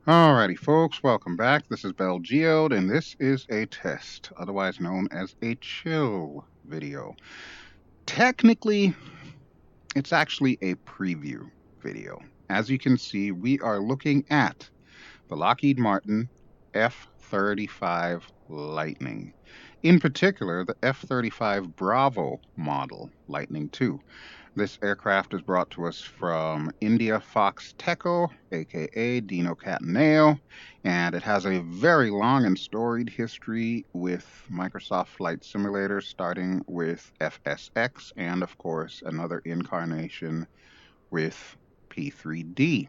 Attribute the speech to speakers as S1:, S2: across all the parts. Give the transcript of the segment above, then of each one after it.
S1: Alrighty, folks, welcome back. This is BelGeode, and this is a test, otherwise known as a chill video. Technically, it's actually a preview video. As you can see, we are looking at the Lockheed Martin F-35 Lightning. In particular, the F-35 Bravo model, Lightning II. This aircraft is brought to us from IndiaFoxtEcho, aka Dino Cattaneo, and it has a very long and storied history with Microsoft Flight Simulator, starting with FSX and, of course, another incarnation with P3D.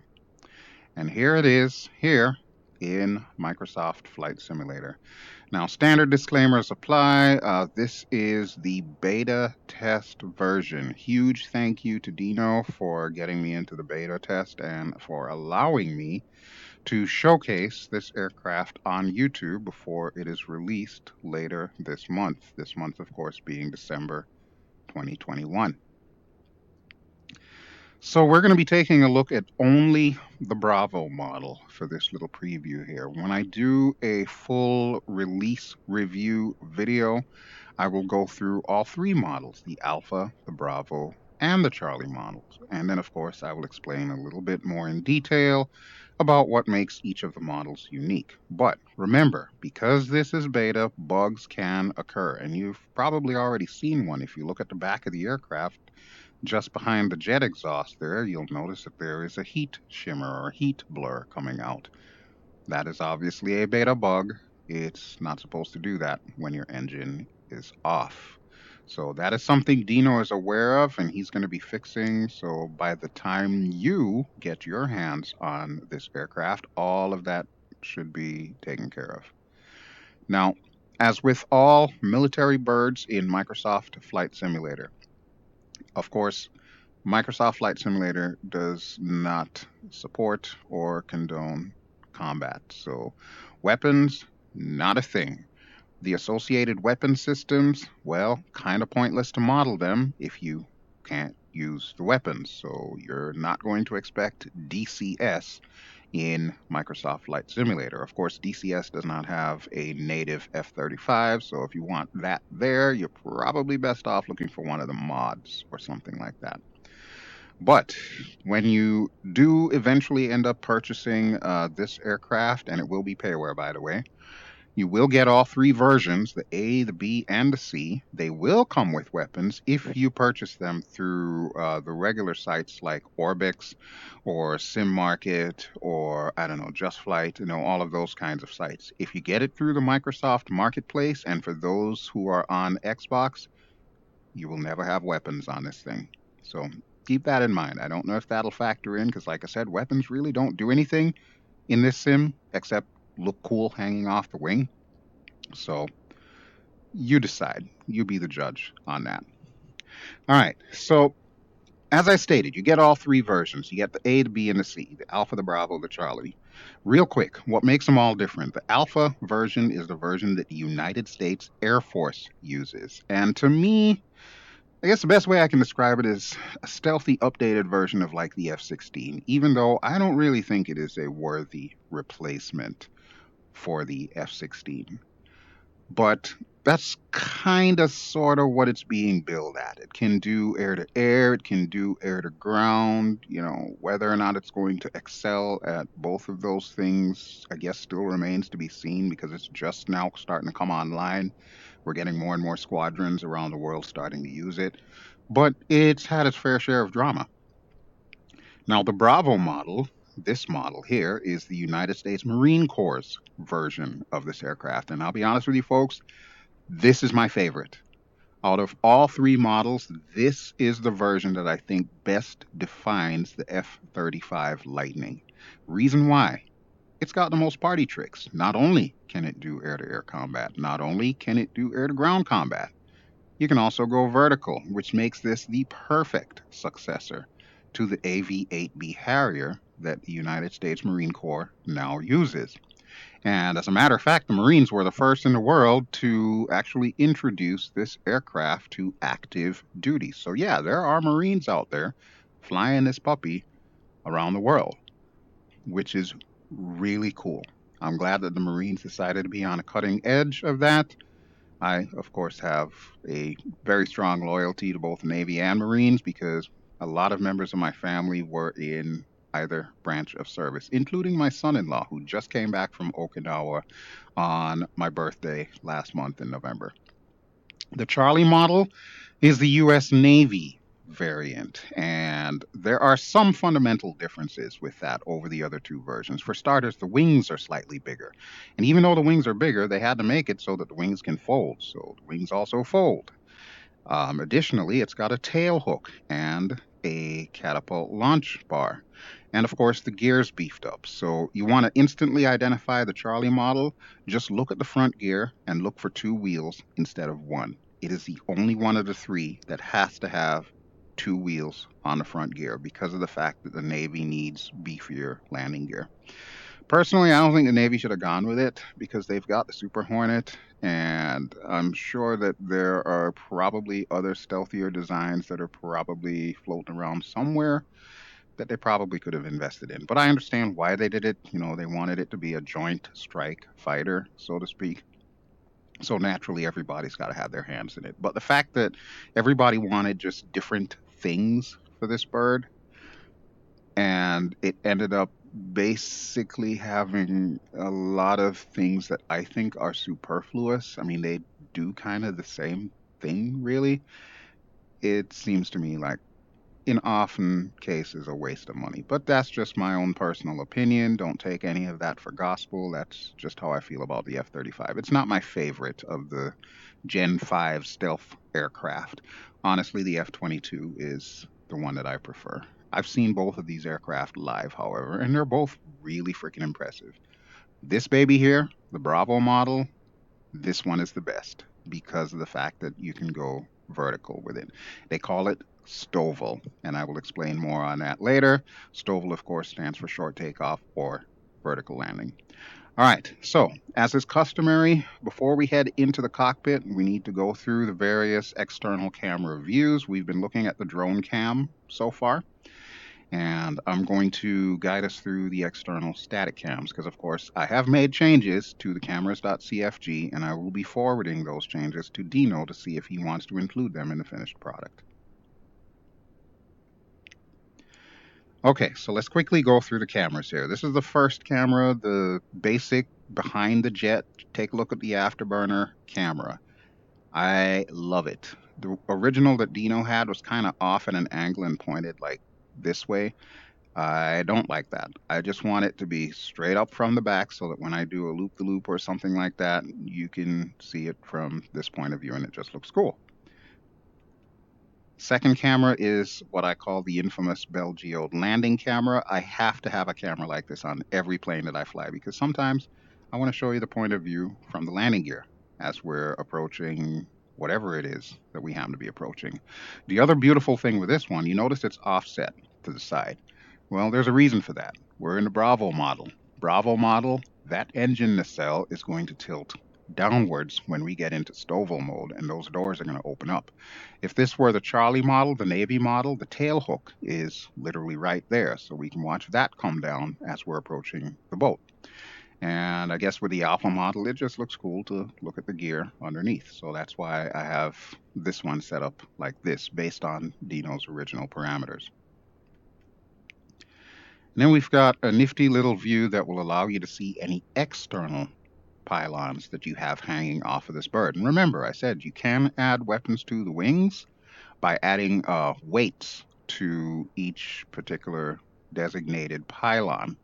S1: And here it is, here in Microsoft Flight Simulator. Now, standard disclaimers apply. This is the beta test version. Huge thank you to Dino for getting me into the beta test and for allowing me to showcase this aircraft on YouTube before it is released later this month. This month, of course, being December 2021. So we're going to be taking a look at only the Bravo model for this little preview here. When I do a full release review video, I will go through all three models, the Alpha, the Bravo, and the Charlie models. And then, of course, I will explain a little bit more in detail about what makes each of the models unique. But remember, because this is beta, bugs can occur. And you've probably already seen one. If you look at the back of the aircraft, just behind the jet exhaust there, you'll notice that there is a heat shimmer or heat blur coming out. That is obviously a beta bug. It's not supposed to do that when your engine is off. So that is something Dino is aware of and he's going to be fixing. So by the time you get your hands on this aircraft, all of that should be taken care of. Now, as with all military birds in Microsoft Flight Simulator, of course, Microsoft Flight Simulator does not support or condone combat. So, weapons, not a thing. The associated weapon systems, well, kind of pointless to model them if you can't use the weapons. So, you're not going to expect DCS in Microsoft Flight Simulator. Of course, DCS does not have a native F-35, so if you want that there, you're probably best off looking for one of the mods or something like that. But when you do eventually end up purchasing this aircraft, and it will be PAYWARE, by the way, you will get all three versions, the A, the B, and the C. They will come with weapons if you purchase them through the regular sites like Orbix or SimMarket or, I don't know, Just Flight, all of those kinds of sites. If you get it through the Microsoft Marketplace, and for those who are on Xbox, you will never have weapons on this thing. So keep that in mind. I don't know if that'll factor in because, like I said, weapons really don't do anything in this sim except look cool hanging off the wing. So you decide. You be the judge on that. All right. So as I stated, you get all three versions. You get the A, the B, and the C, the Alpha, the Bravo, the Charlie. Real quick, what makes them all different? The Alpha version is the version that the United States Air Force uses. And to me, I guess the best way I can describe it is a stealthy, updated version of like the F-16, even though I don't really think it is a worthy replacement for the F-16. But that's kind of sort of what it's being billed at. It can do air to air, it can do air to ground. Whether or not it's going to excel at both of those things, I guess still remains to be seen because it's just now starting to come online. We're getting more and more squadrons around the world starting to use it, but it's had its fair share of drama. Now, the Bravo model, this model here, is the United States Marine Corps' version of this aircraft. And I'll be honest with you, folks, this is my favorite. Out of all three models, this is the version that I think best defines the F-35 Lightning. Reason why? It's got the most party tricks. Not only can it do air-to-air combat, not only can it do air-to-ground combat, you can also go vertical, which makes this the perfect successor to the AV-8B Harrier that the United States Marine Corps now uses. And as a matter of fact, the Marines were the first in the world to actually introduce this aircraft to active duty. So yeah, there are Marines out there flying this puppy around the world, which is really cool. I'm glad that the Marines decided to be on a cutting edge of that. I, of course, have a very strong loyalty to both Navy and Marines because a lot of members of my family were in either branch of service, including my son in law, who just came back from Okinawa on my birthday last month in November. The Charlie model is the US Navy variant, and there are some fundamental differences with that over the other two versions. For starters, the wings are slightly bigger, and even though the wings are bigger, they had to make it so that the wings can fold, so the wings also fold. Additionally, it's got a tail hook and a catapult launch bar. And of course, the gear's beefed up. So you want to instantly identify the Charlie model, just look at the front gear and look for two wheels instead of one. It is the only one of the three that has to have two wheels on the front gear because of the fact that the Navy needs beefier landing gear. Personally, I don't think the Navy should have gone with it because they've got the Super Hornet, and I'm sure that there are probably other stealthier designs that are probably floating around somewhere that they probably could have invested in. But I understand why they did it. You know, they wanted it to be a joint strike fighter, so to speak. So naturally, everybody's got to have their hands in it. But the fact that everybody wanted just different things for this bird, and it ended up basically having a lot of things that I think are superfluous. I mean, they do kind of the same thing, really. It seems to me like, in often cases, a waste of money. But that's just my own personal opinion. Don't take any of that for gospel. That's just how I feel about the F 35. It's not my favorite of the Gen 5 stealth aircraft. Honestly, the F 22 is the one that I prefer. I've seen both of these aircraft live, however, and they're both really freaking impressive. This baby here, the Bravo model, this one is the best because of the fact that you can go vertical with it. They call it STOVL, and I will explain more on that later. STOVL, of course, stands for short takeoff or vertical landing. All right, so as is customary, before we head into the cockpit, we need to go through the various external camera views. We've been looking at the drone cam so far, and I'm going to guide us through the external static cams because, of course, I have made changes to the cameras.cfg, and I will be forwarding those changes to Dino to see if he wants to include them in the finished product. Okay, so let's quickly go through the cameras here. This is the first camera, the basic behind the jet. Take a look at the Afterburner camera. I love it. The original that Dino had was kind of off at an angle and pointed like this way. I don't like that. I just want it to be straight up from the back so that when I do a loop the loop or something like that, you can see it from this point of view and it just looks cool. Second camera is what I call the infamous BelGeode landing camera. I have to have a camera like this on every plane that I fly because sometimes I want to show you the point of view from the landing gear as we're approaching whatever it is that we happen to be approaching. The other beautiful thing with this one, you notice it's offset to the side. Well, there's a reason for that. We're in the Bravo model. Bravo model, that engine nacelle is going to tilt downwards when we get into STOVL mode, and those doors are going to open up. If this were the Charlie model, the Navy model, the tail hook is literally right there, so we can watch that come down as we're approaching the boat. And I guess with the Alpha model, it just looks cool to look at the gear underneath. So that's why I have this one set up like this based on Dino's original parameters. And then we've got a nifty little view that will allow you to see any external pylons that you have hanging off of this bird. And remember, I said you can add weapons to the wings by adding weights to each particular designated pylon.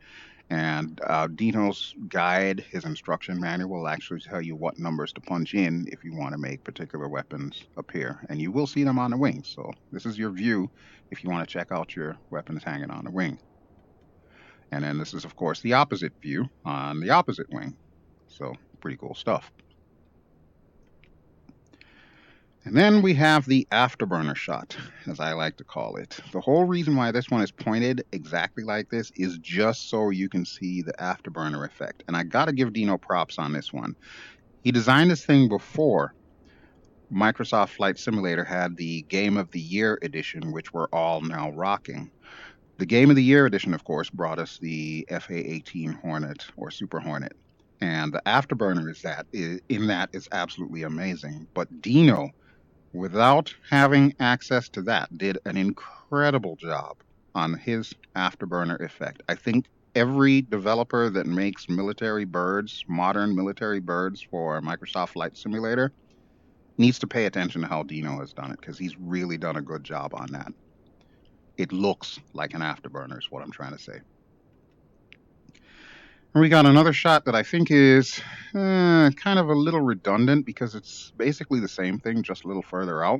S1: And Dino's guide, his instruction manual, will actually tell you what numbers to punch in if you want to make particular weapons appear. And you will see them on the wings. So this is your view if you want to check out your weapons hanging on the wing. And then this is, of course, the opposite view on the opposite wing. So pretty cool stuff. And then we have the afterburner shot, as I like to call it. The whole reason why this one is pointed exactly like this is just so you can see the afterburner effect. And I got to give Dino props on this one. He designed this thing before Microsoft Flight Simulator had the Game of the Year edition, which we're all now rocking. The Game of the Year edition, of course, brought us the FA-18 Hornet or Super Hornet. And the Afterburner in that is absolutely amazing. But Dino, without having access to that, did an incredible job on his Afterburner effect. I think every developer that makes military birds, modern military birds for Microsoft Flight Simulator, needs to pay attention to how Dino has done it, because he's really done a good job on that. It looks like an Afterburner is what I'm trying to say. And we got another shot that I think is kind of a little redundant, because it's basically the same thing, just a little further out.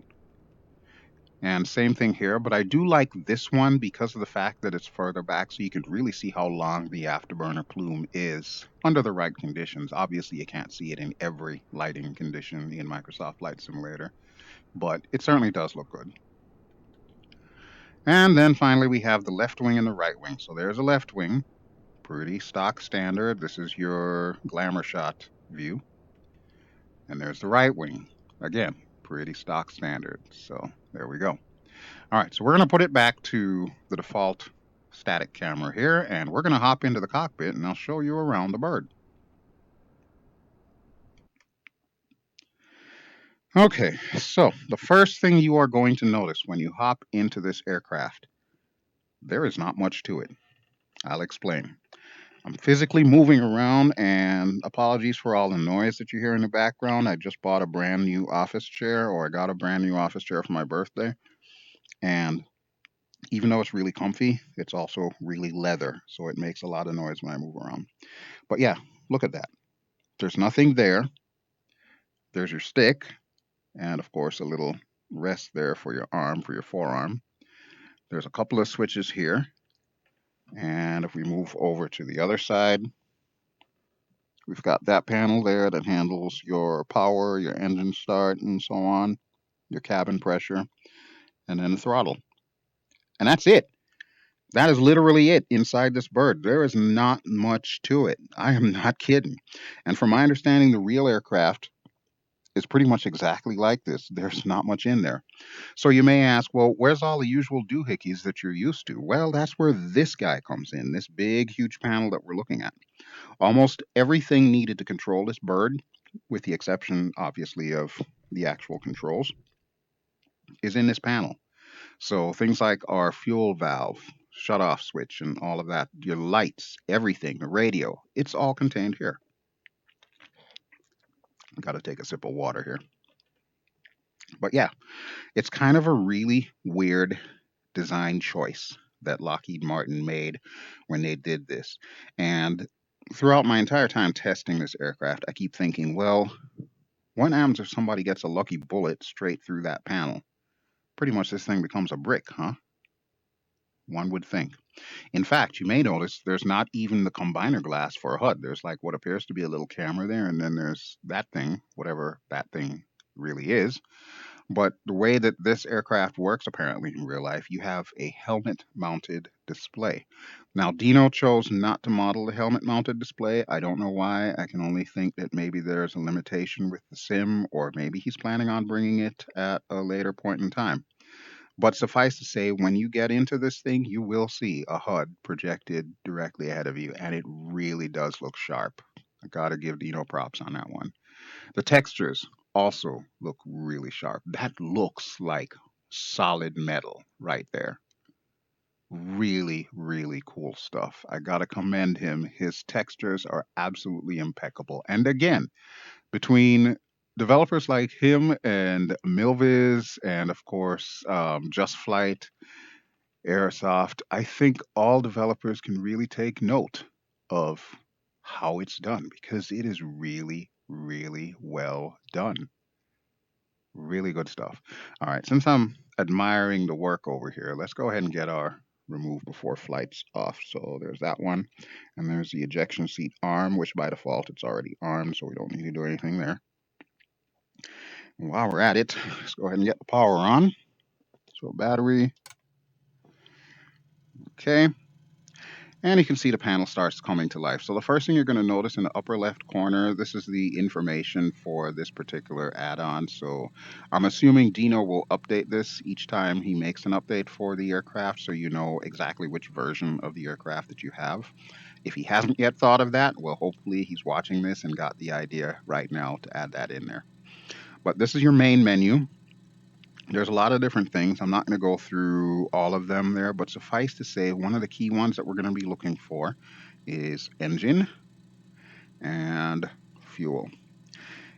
S1: And same thing here, but I do like this one because of the fact that it's further back, so you can really see how long the Afterburner plume is under the right conditions. Obviously, you can't see it in every lighting condition in Microsoft Flight Simulator, but it certainly does look good. And then finally, we have the left wing and the right wing. So there's a left wing, pretty stock standard. This is your glamour shot view. And there's the right wing. Again, pretty stock standard. So there we go. All right, so we're going to put it back to the default static camera here, and we're going to hop into the cockpit, and I'll show you around the bird. Okay, so the first thing you are going to notice when you hop into this aircraft, there is not much to it. I'll explain. I'm physically moving around, and apologies for all the noise that you hear in the background. I just bought a brand new office chair, or I got a brand new office chair for my birthday, and even though it's really comfy, it's also really leather, so it makes a lot of noise when I move around. But yeah, look at that. There's nothing there. There's your stick, and of course, a little rest there for your arm, for your forearm. There's a couple of switches here. And if we move over to the other side, we've got that panel there that handles your power, your engine start, and so on, your cabin pressure, and then the throttle. And that's it. That is literally it inside this bird. There is not much to it. I am not kidding. And from my understanding, the real aircraft is pretty much exactly like this. There's not much in there. So you may ask, well, where's all the usual doohickeys that you're used to? Well, that's where this guy comes in, this big, huge panel that we're looking at. Almost everything needed to control this bird, with the exception, obviously, of the actual controls, is in this panel. So things like our fuel valve, shut-off switch, and all of that, your lights, everything, the radio, it's all contained here. Got to take a sip of water here. But yeah, it's kind of a really weird design choice that Lockheed Martin made when they did this. And throughout my entire time testing this aircraft, I keep thinking, well, what happens if somebody gets a lucky bullet straight through that panel? Pretty much this thing becomes a brick, huh? One would think. In fact, you may notice there's not even the combiner glass for a HUD. There's like what appears to be a little camera there, and then there's that thing, whatever that thing really is. But the way that this aircraft works, apparently in real life, you have a helmet mounted display. Now, Dino chose not to model the helmet mounted display. I don't know why. I can only think that maybe there's a limitation with the sim, or maybe he's planning on bringing it at a later point in time. But suffice to say, when you get into this thing, you will see a HUD projected directly ahead of you, and it really does look sharp. I gotta give Dino props on that one. The textures also look really sharp. That looks like solid metal right there. Really, really cool stuff. I gotta commend him. His textures are absolutely impeccable. And again, between developers like him and Milviz, and of course, Just Flight, Airsoft, I think all developers can really take note of how it's done, because it is really, really well done. Really good stuff. All right, since I'm admiring the work over here, let's go ahead and get our remove before flights off. So there's that one, and there's the ejection seat arm, which by default it's already armed, so we don't need to do anything there. And while we're at it, let's go ahead and get the power on. So battery, okay. And you can see the panel starts coming to life. So the first thing you're going to notice in the upper left corner, this is the information for this particular add-on. So I'm assuming Dino will update this each time he makes an update for the aircraft, so you know exactly which version of the aircraft that you have. If he hasn't yet thought of that, well, hopefully he's watching this and got the idea right now to add that in there. But this is your main menu. There's a lot of different things. I'm not going to go through all of them there, but suffice to say, one of the key ones that we're going to be looking for is engine and fuel.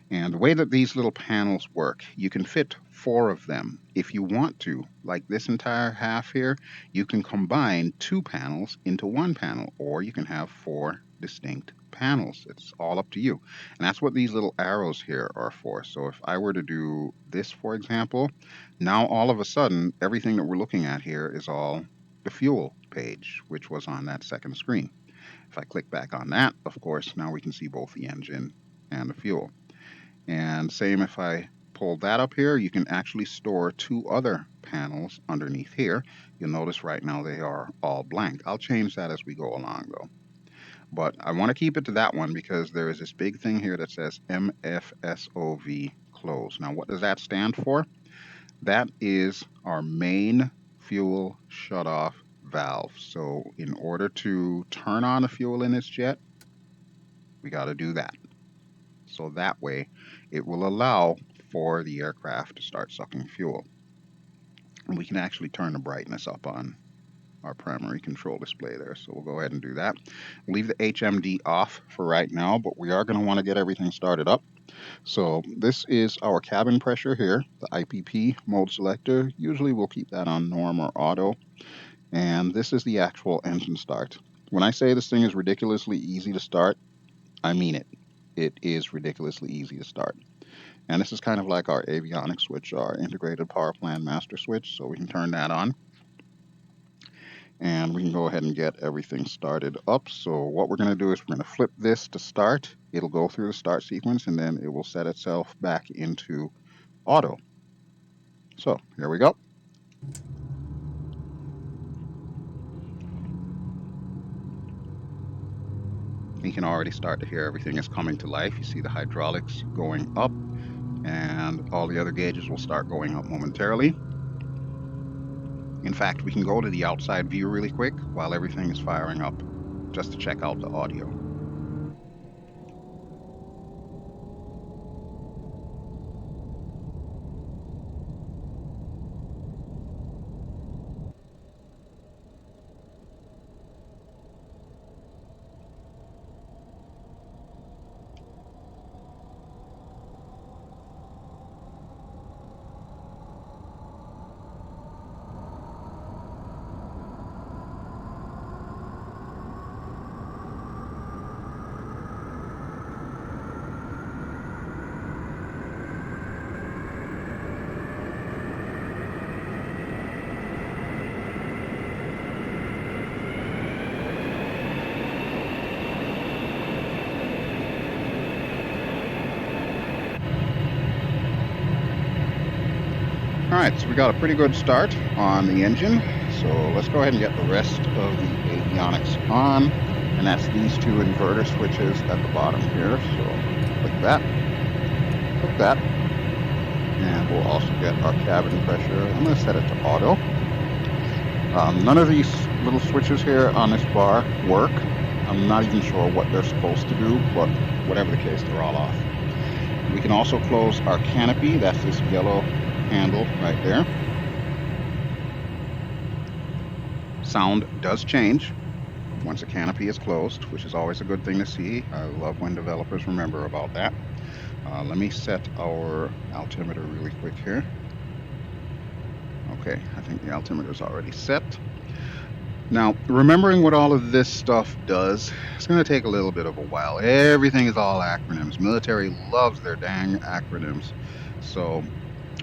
S1: And the way that these little panels work, you can fit 4 of them. If you want to, like this entire half here, you can combine 2 panels into 1 panel, or you can have 4 distinct panels. It's all up to you. And that's what these little arrows here are for. So if I were to do this, for example, now all of a sudden, everything that we're looking at here is all the fuel page, which was on that second screen. If I click back on that, of course, now we can see both the engine and the fuel. And same if I pull that up here, you can actually store 2 other panels underneath here. You'll notice right now they are all blank. I'll change that as we go along though. But I want to keep it to that one because there is this big thing here that says MFSOV close. Now what does that stand for? That is our main fuel shutoff valve. So in order to turn on the fuel in this jet, we got to do that. So that way it will allow for the aircraft to start sucking fuel. And we can actually turn the brightness up on our primary control display there. So we'll go ahead and do that. We'll leave the HMD off for right now, but we are going to want to get everything started up. So this is our cabin pressure here, the IPP mode selector. Usually we'll keep that on norm or auto. And this is the actual engine start. When I say this thing is ridiculously easy to start, I mean it. It is ridiculously easy to start. And this is kind of like our avionics switch, our integrated power plant master switch. So we can turn that on. And we can go ahead and get everything started up. So what we're going to do is we're going to flip this to start. It'll go through the start sequence and then it will set itself back into auto. So here we go. You can already start to hear everything is coming to life. You see the hydraulics going up and all the other gauges will start going up momentarily. In fact, we can go to the outside view really quick while everything is firing up just to check out the audio. Alright, so we got a pretty good start on the engine. So let's go ahead and get the rest of the avionics on. And that's these 2 inverter switches at the bottom here. So click that, click that. And we'll also get our cabin pressure. I'm going to set it to auto. None of these little switches here on this bar work. I'm not even sure what they're supposed to do, but whatever the case, they're all off. We can also close our canopy. That's this yellow handle right there. Sound does change once a canopy is closed, which is always a good thing to see. I love when developers remember about that. Let me set our altimeter really quick here. Okay, I think the altimeter is already set. Now, remembering what all of this stuff does, it's going to take a little bit of a while. Everything is all acronyms. Military loves their dang acronyms. So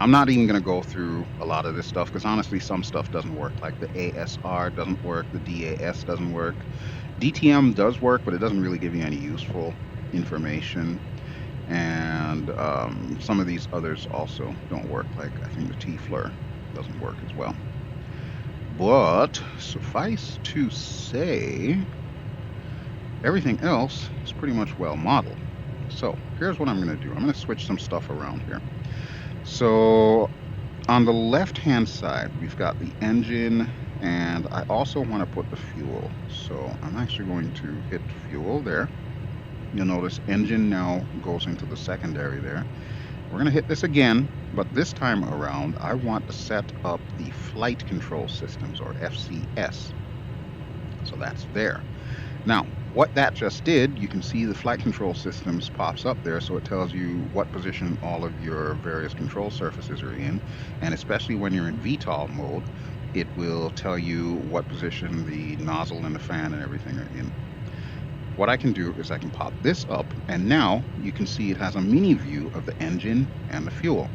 S1: I'm not even going to go through a lot of this stuff because honestly some stuff doesn't work, like the ASR doesn't work, the DAS doesn't work. DTM does work, but it doesn't really give you any useful information. And some of these others also don't work, like I think the T-FLIR doesn't work as well. But suffice to say, everything else is pretty much well modeled. So here's what I'm going to do. I'm going to switch some stuff around here. So on the left hand side, we've got the engine, and I also want to put the fuel. So I'm actually going to hit fuel there. You'll notice engine now goes into the secondary there. We're going to hit this again, but this time around, I want to set up the flight control systems, or FCS. So that's there. Now, what that just did, you can see the flight control systems pops up there, so it tells you what position all of your various control surfaces are in, and especially when you're in VTOL mode, it will tell you what position the nozzle and the fan and everything are in. What I can do is I can pop this up, and now you can see it has a mini view of the engine and the fuel.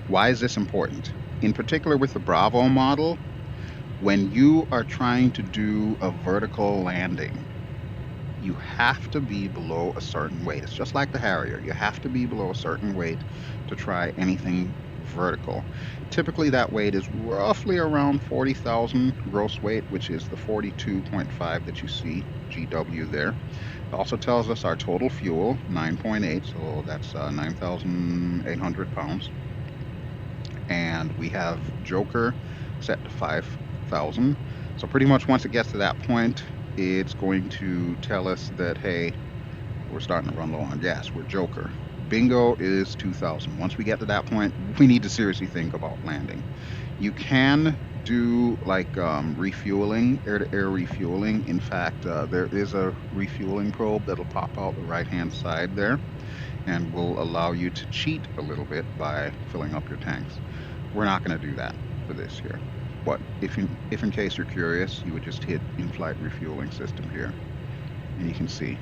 S1: Why is this important? In particular with the Bravo model, when you are trying to do a vertical landing, you have to be below a certain weight. It's just like the Harrier. You have to be below a certain weight to try anything vertical. Typically that weight is roughly around 40,000 gross weight, which is the 42.5 that you see GW there. It also tells us our total fuel, 9.8, so that's 9,800 pounds. And we have Joker set to 5,000. So pretty much once it gets to that point, it's going to tell us that, hey, we're starting to run low on gas. We're Joker. Bingo is 2,000. Once we get to that point, we need to seriously think about landing. You can do like refueling, air-to-air refueling. In fact, there is a refueling probe that'll pop out the right-hand side there and will allow you to cheat a little bit by filling up your tanks. We're not going to do that for this here. But if in case you're curious, you would just hit in-flight refueling system here, and you can see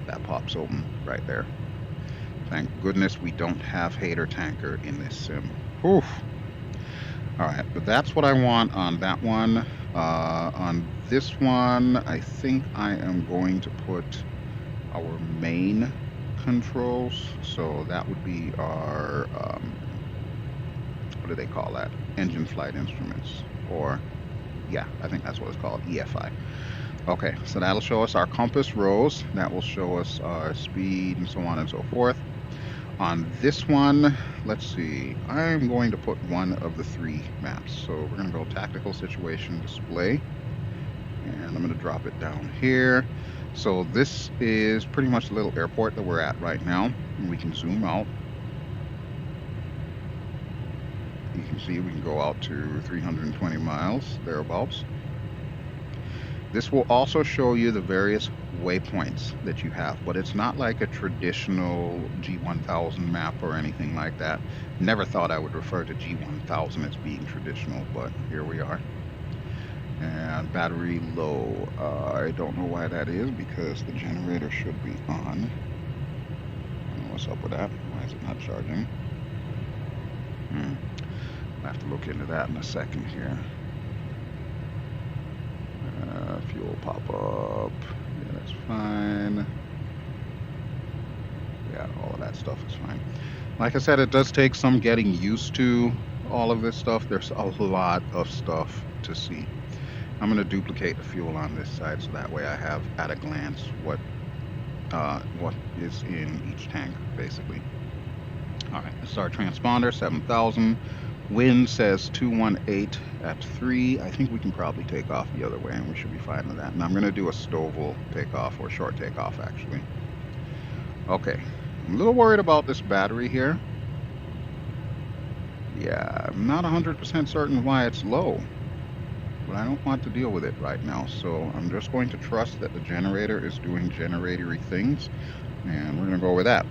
S1: that pops open right there. Thank goodness we don't have Hater Tanker in this sim. Oof. All right, but that's what I want on that one. On this one, I think I am going to put our main controls. So that would be our, what do they call that? Engine flight instruments. Or, yeah, I think that's what it's called, EFI. Okay, so that'll show us our compass rose. That will show us our speed and so on and so forth. On this one, let's see, I'm going to put one of the three maps. So we're going to go tactical situation display, and I'm going to drop it down here. So this is pretty much the little airport that we're at right now. And we can zoom out. You can see we can go out to 320 miles, thereabouts. This will also show you the various waypoints that you have, but it's not like a traditional G1000 map or anything like that. Never thought I would refer to G1000 as being traditional, but here we are. And battery low. I don't know why that is, because the generator should be on. I don't know what's up with that. Why is it not charging? I'll have to look into that in a second here. Fuel pop up. Yeah, that's fine. Yeah, all of that stuff is fine. Like I said, it does take some getting used to all of this stuff. There's a lot of stuff to see. I'm going to duplicate the fuel on this side so that way I have at a glance what is in each tank, basically. All right, let's start transponder, 7,000. Wind says 218 at 3. I think we can probably take off the other way and we should be fine with that. And I'm going to do a Stovall takeoff, or short takeoff actually. Okay, I'm a little worried about this battery here. Yeah, I'm not 100% certain why it's low, but I don't want to deal with it right now. So I'm just going to trust that the generator is doing generatory things, and we're going to go with that.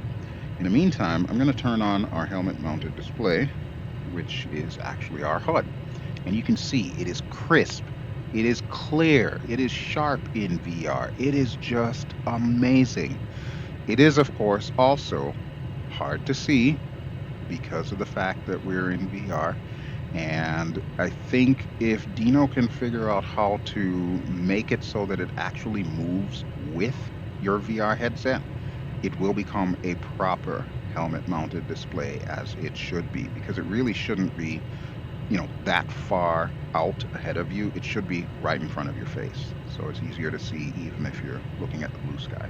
S1: In the meantime, I'm going to turn on our helmet mounted display, which is actually our HUD. And you can see it is crisp, it is clear, it is sharp in VR. It is just amazing. It is, of course, also hard to see because of the fact that we're in VR. And I think if Dino can figure out how to make it so that it actually moves with your VR headset, it will become a proper helmet mounted display, as it should be, because it really shouldn't be that far out ahead of you. It should be right in front of your face, so it's easier to see even if you're looking at the blue sky.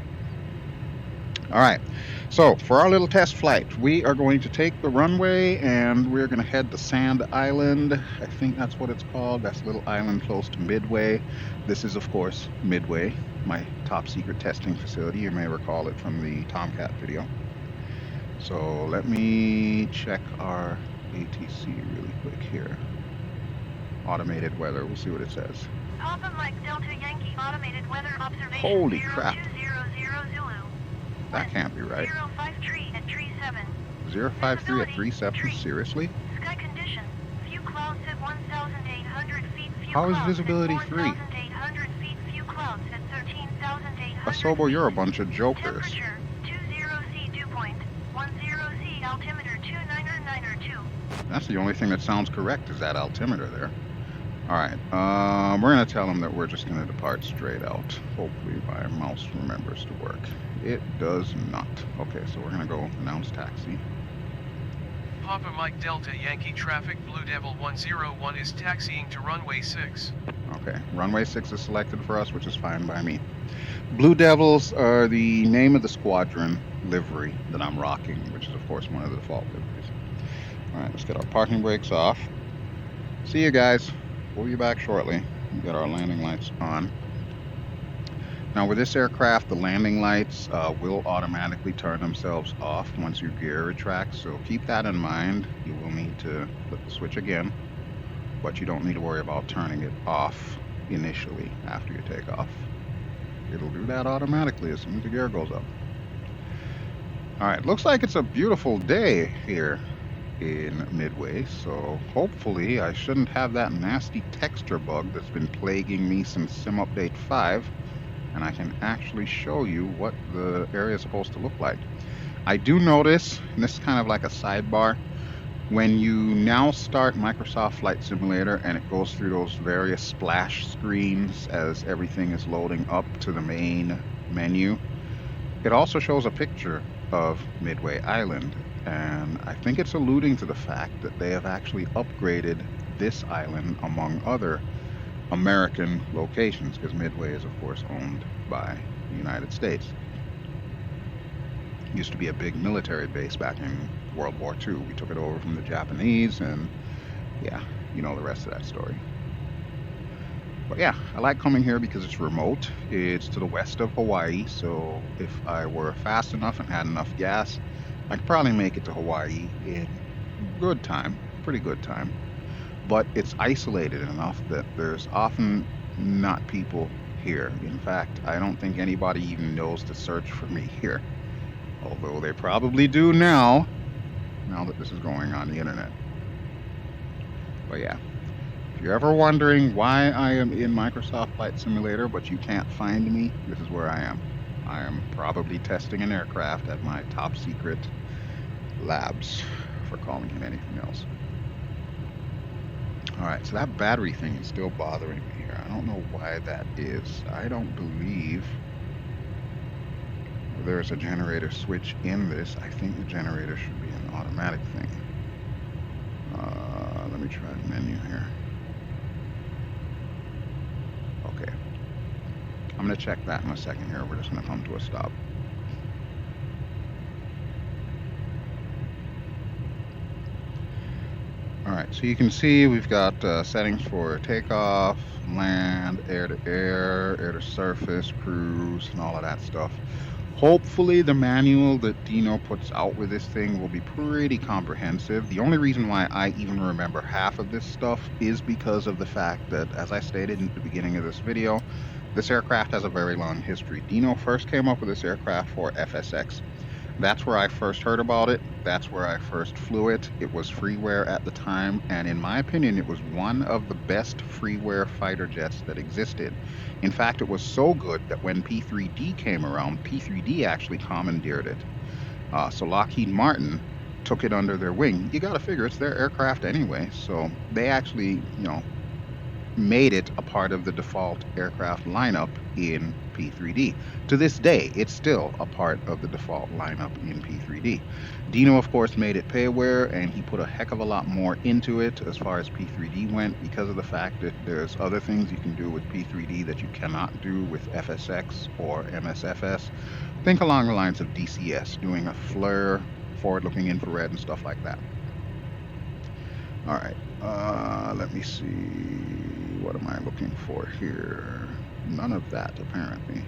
S1: All right, so for our little test flight, we are going to take the runway and we're going to head to Sand Island. I think that's what it's called. That's a little island close to Midway. This is, of course, Midway, my top secret testing facility. You may recall it from the Tomcat video. So let me check our ATC really quick here. Automated weather, we'll see what it says.
S2: Papa Mike Delta Yankee automated weather observation.
S1: Holy crap.
S2: 0200 Zulu.
S1: That can't be right.
S2: 053 at tree 7.
S1: 053 at 37? Seriously?
S2: Sky condition. Few clouds at 1,800 feet. Few
S1: How is
S2: clouds
S1: visibility
S2: at
S1: 3?
S2: 4,800 feet. Few clouds at 13,800
S1: Asobo, you're a bunch of jokers.
S2: Temperature 20C dew point. 10C altimeter 29902.
S1: That's the only thing that sounds correct is that altimeter there. Alright, we're going to tell them that we're just going to depart straight out. Hopefully my mouse remembers to work. It does not. Okay, so we're going to go announce taxi.
S3: Papa Mike Delta Yankee traffic Blue Devil 101 is taxiing to runway 6.
S1: Okay, runway 6 is selected for us, which is fine by me. Blue Devils are the name of the squadron livery that I'm rocking, which is of course one of the default liveries. Alright, let's get our parking brakes off. See you guys. We'll be back shortly. We'll get our landing lights on. Now with this aircraft, the landing lights will automatically turn themselves off once your gear retracts, so keep that in mind. You will need to flip the switch again, but you don't need to worry about turning it off initially after you take off. It'll do that automatically as soon as the gear goes up. Alright, looks like it's a beautiful day here in Midway, so hopefully I shouldn't have that nasty texture bug that's been plaguing me since Sim Update 5, and I can actually show you what the area is supposed to look like. I do notice, and this is kind of like a sidebar, when you now start Microsoft Flight Simulator and it goes through those various splash screens as everything is loading up to the main menu, it also shows a picture of Midway Island, and I think it's alluding to the fact that they have actually upgraded this island among other American locations, because Midway is of course owned by the United States. It used to be a big military base back in World War II. We took it over from the Japanese, and yeah, you know the rest of that story. But yeah, I like coming here because it's remote. It's to the west of Hawaii, so if I were fast enough and had enough gas, I could probably make it to Hawaii in good time, pretty good time. But it's isolated enough that there's often not people here. In fact, I don't think anybody even knows to search for me here. Although they probably do now that this is going on the internet. But yeah, if you're ever wondering why I am in Microsoft Flight Simulator but you can't find me, this is where I am. I am probably testing an aircraft at my top secret labs, for calling it anything else. Alright, so that battery thing is still bothering me here. I don't know why that is. I don't believe there's a generator switch in this. I think the generator should be an automatic thing. Let me try the menu here. Okay. I'm going to check that in a second here. We're just going to come to a stop. Alright, so you can see we've got settings for takeoff, land, air to air, air to surface, cruise, and all of that stuff. Hopefully the manual that Dino puts out with this thing will be pretty comprehensive. The only reason why I even remember half of this stuff is because of the fact that, as I stated in the beginning of this video, this aircraft has a very long history. Dino first came up with this aircraft for FSX. That's where I first heard about it. That's where I first flew it. It was freeware at the time, and in my opinion, it was one of the best freeware fighter jets that existed. In fact, it was so good that when P3D came around, P3D actually commandeered it. So Lockheed Martin took it under their wing. You gotta figure it's their aircraft anyway, so they actually, made it a part of the default aircraft lineup in P3D. To this day, it's still a part of the default lineup in P3D. Dino, of course, made it PAYWARE, and he put a heck of a lot more into it as far as P3D went, because of the fact that there's other things you can do with P3D that you cannot do with FSX or MSFS. Think along the lines of DCS, doing a flare, forward-looking infrared, and stuff like that. All right, let me see. What am I looking for here? None of that, apparently.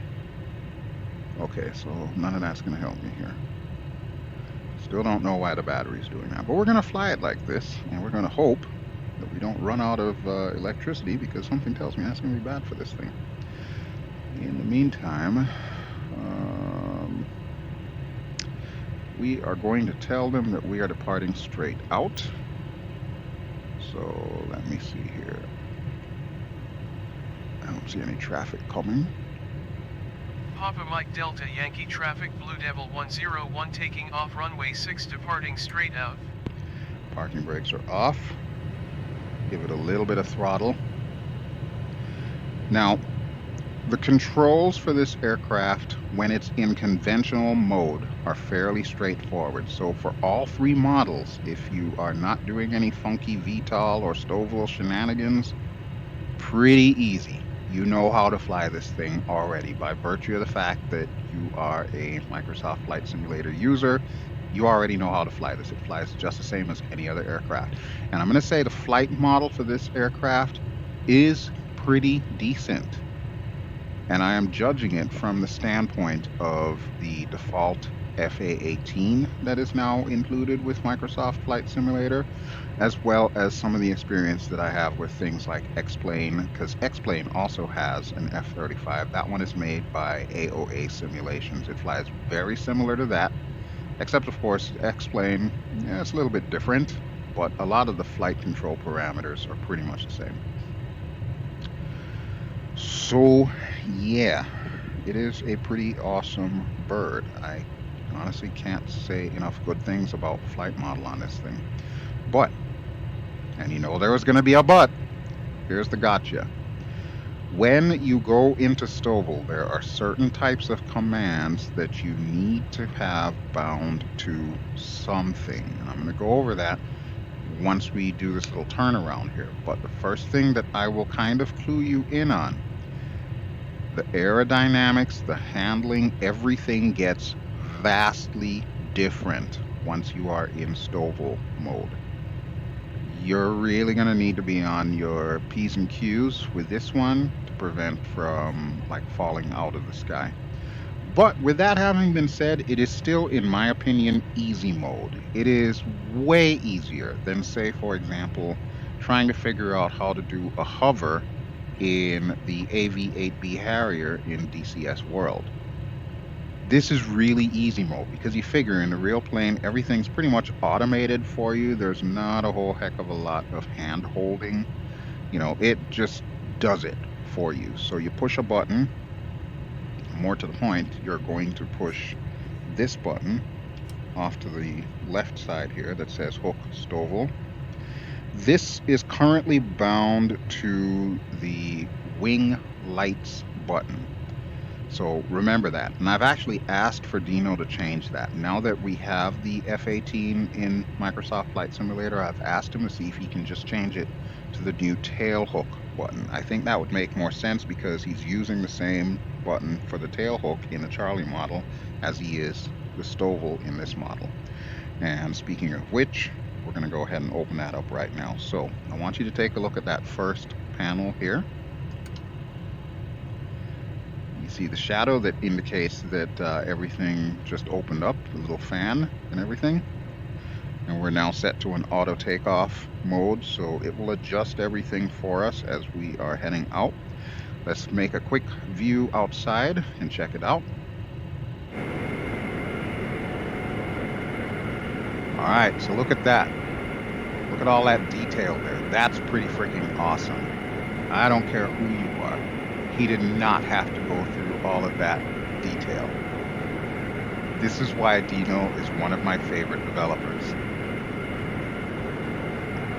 S1: Okay, so none of that's going to help me here. Still don't know why the battery's doing that, but we're going to fly it like this, and we're going to hope that we don't run out of electricity, because something tells me that's going to be bad for this thing. In the meantime, we are going to tell them that we are departing straight out. So let me see here. I don't see any traffic coming.
S3: Papa Mike Delta Yankee traffic Blue Devil 101 taking off runway 6 departing straight out.
S1: Parking brakes are off. Give it a little bit of throttle. Now, the controls for this aircraft when it's in conventional mode are fairly straightforward. So for all three models, if you are not doing any funky VTOL or Stovall shenanigans, pretty easy. You know how to fly this thing already by virtue of the fact that you are a Microsoft Flight Simulator user. You already know how to fly this. It flies just the same as any other aircraft. And I'm going to say the flight model for this aircraft is pretty decent. And I am judging it from the standpoint of the default FA-18 that is now included with Microsoft Flight Simulator, as well as some of the experience that I have with things like X-Plane, because X-Plane also has an F-35. That one is made by AOA Simulations. It flies very similar to that, except of course X-Plane, yeah, it's a little bit different, but a lot of the flight control parameters are pretty much the same. So yeah, it is a pretty awesome bird. I honestly can't say enough good things about the flight model on this thing. But, and you know there was going to be a but, here's the gotcha. When you go into Stovall, there are certain types of commands that you need to have bound to something. And I'm going to go over that once we do this little turnaround here. But the first thing that I will kind of clue you in on, the aerodynamics, the handling, everything gets vastly different once you are in Stovall mode. You're really going to need to be on your P's and Q's with this one to prevent from like falling out of the sky. But with that having been said, it is still, in my opinion, easy mode. It is way easier than, say, for example, trying to figure out how to do a hover in the AV-8B Harrier in DCS World. This is really easy mode because you figure in the real plane, everything's pretty much automated for you. There's not a whole heck of a lot of hand holding. You know, it just does it for you. So you push a button. More to the point, you're going to push this button off to the left side here that says hook Stovall. This is currently bound to the wing lights button. So remember that. And I've actually asked for Dino to change that. Now that we have the F-18 in Microsoft Flight Simulator, I've asked him to see if he can just change it to the new tail hook button. I think that would make more sense because he's using the same button for the tail hook in the Charlie model as he is the Stovall in this model. And speaking of which, we're going to go ahead and open that up right now. So I want you to take a look at that first panel here. You see the shadow that indicates that everything just opened up, the little fan and everything. And we're now set to an auto takeoff mode, so it will adjust everything for us as we are heading out. Let's make a quick view outside and check it out. All right, so look at that. Look at all that detail there. That's pretty freaking awesome. I don't care who you are. He did not have to go through all of that detail. This is why Dino is one of my favorite developers.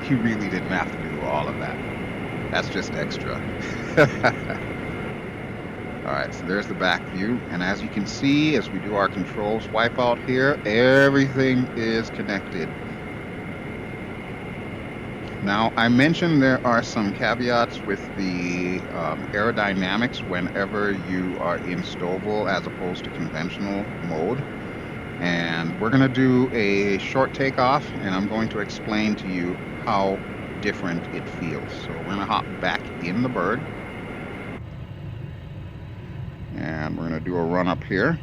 S1: He really didn't have to do all of that. That's just extra. Alright, so there's the back view, and as you can see, as we do our controls wipeout here, everything is connected. Now, I mentioned there are some caveats with the aerodynamics whenever you are in stowable as opposed to conventional mode. And we're going to do a short takeoff, and I'm going to explain to you how different it feels. So we're going to hop back in the bird, and we're going to do a run up here.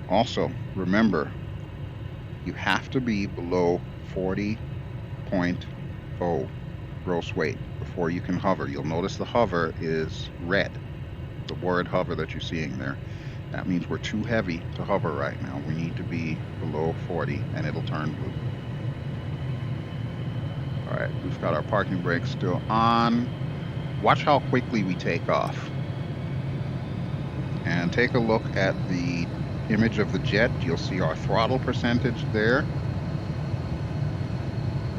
S1: Also, remember, you have to be below 40.0 gross weight before you can hover. You'll notice the hover is red, the word hover that you're seeing there. That means we're too heavy to hover right now. We need to be below 40 and it'll turn blue. All right, we've got our parking brakes still on. Watch how quickly we take off. And take a look at the image of the jet. You'll see our throttle percentage there.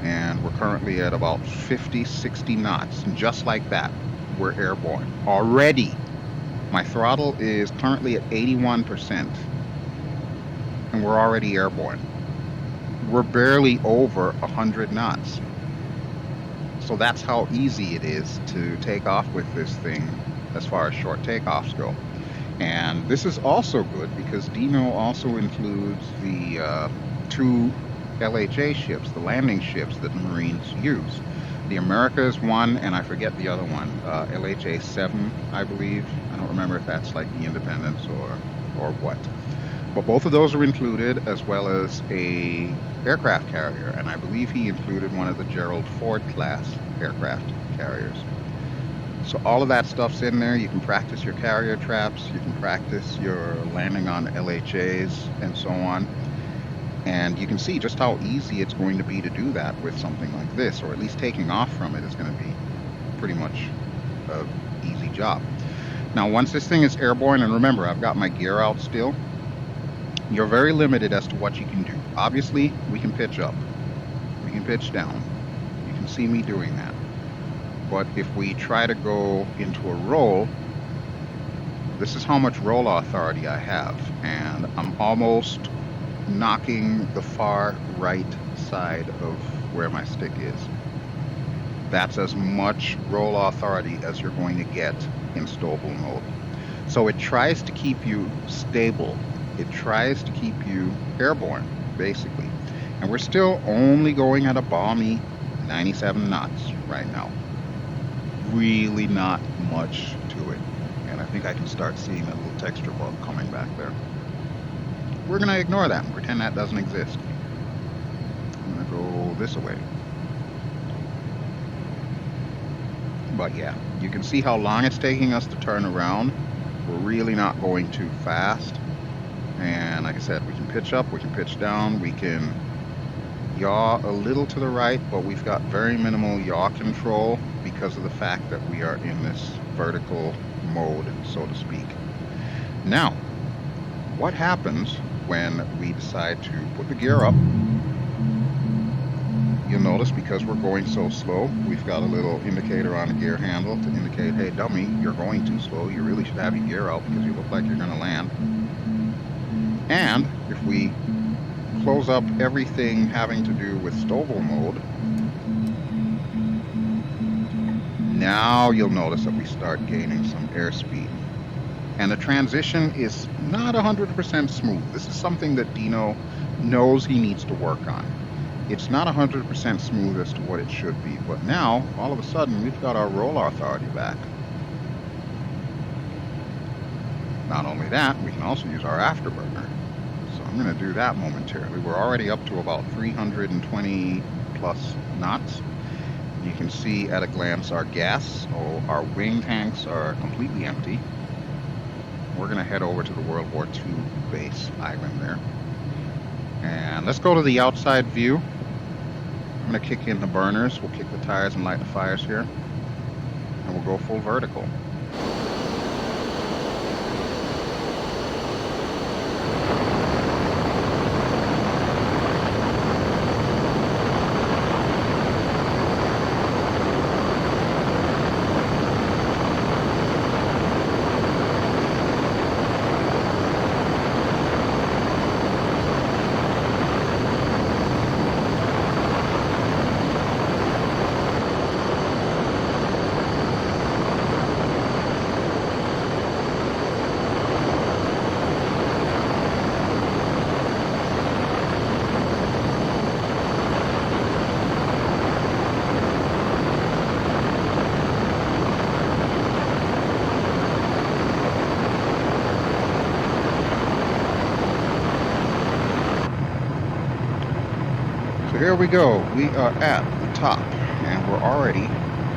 S1: And we're currently at about 50, 60 knots. And just like that, we're airborne. Already, my throttle is currently at 81%. And we're already airborne. We're barely over 100 knots. So that's how easy it is to take off with this thing as far as short takeoffs go. And this is also good because Dino also includes the two LHA ships, the landing ships that the Marines use. The America is one, and I forget the other one, LHA 7, I believe. I don't remember if that's like the Independence or what. But both of those are included, as well as a aircraft carrier, and I believe he included one of the Gerald Ford class aircraft carriers. So all of that stuff's in there. You can practice your carrier traps, you can practice your landing on LHAs and so on. And you can see just how easy it's going to be to do that with something like this, or at least taking off from it is going to be pretty much an easy job. Now, once this thing is airborne, and remember, I've got my gear out still, you're very limited as to what you can do. Obviously, we can pitch up, we can pitch down. You can see me doing that. But if we try to go into a roll, this is how much roll authority I have, and I'm almost knocking the far right side of where my stick is. That's as much roll authority as you're going to get in stowable mode. So it tries to keep you stable. It tries to keep you airborne, basically. And we're still only going at a balmy 97 knots right now. Really not much to it. And I think I can start seeing that little texture bug coming back there. We're going to ignore that and pretend that doesn't exist. I'm going to go this way. But yeah, you can see how long it's taking us to turn around. We're really not going too fast. And like I said, we can pitch up, we can pitch down, we can yaw a little to the right, but we've got very minimal yaw control because of the fact that we are in this vertical mode, so to speak. Now, what happens when we decide to put the gear up? You'll notice because we're going so slow, we've got a little indicator on the gear handle to indicate, hey dummy, you're going too slow, you really should have your gear out because you look like you're going to land. And if we close up everything having to do with stowable mode, now you'll notice that we start gaining some airspeed. And the transition is not 100% smooth. This is something that Dino knows he needs to work on. It's not 100% smooth as to what it should be, but now, all of a sudden, we've got our roll authority back. Not only that, we can also use our Afterburner. So I'm going to do that momentarily. We're already up to about 320 plus knots. You can see at a glance our gas, or our wing tanks are completely empty. We're going to head over to the World War II base island there. And let's go to the outside view. I'm going to kick in the burners. We'll kick the tires and light the fires here. And we'll go full vertical. So here we go. We are at the top, and we're already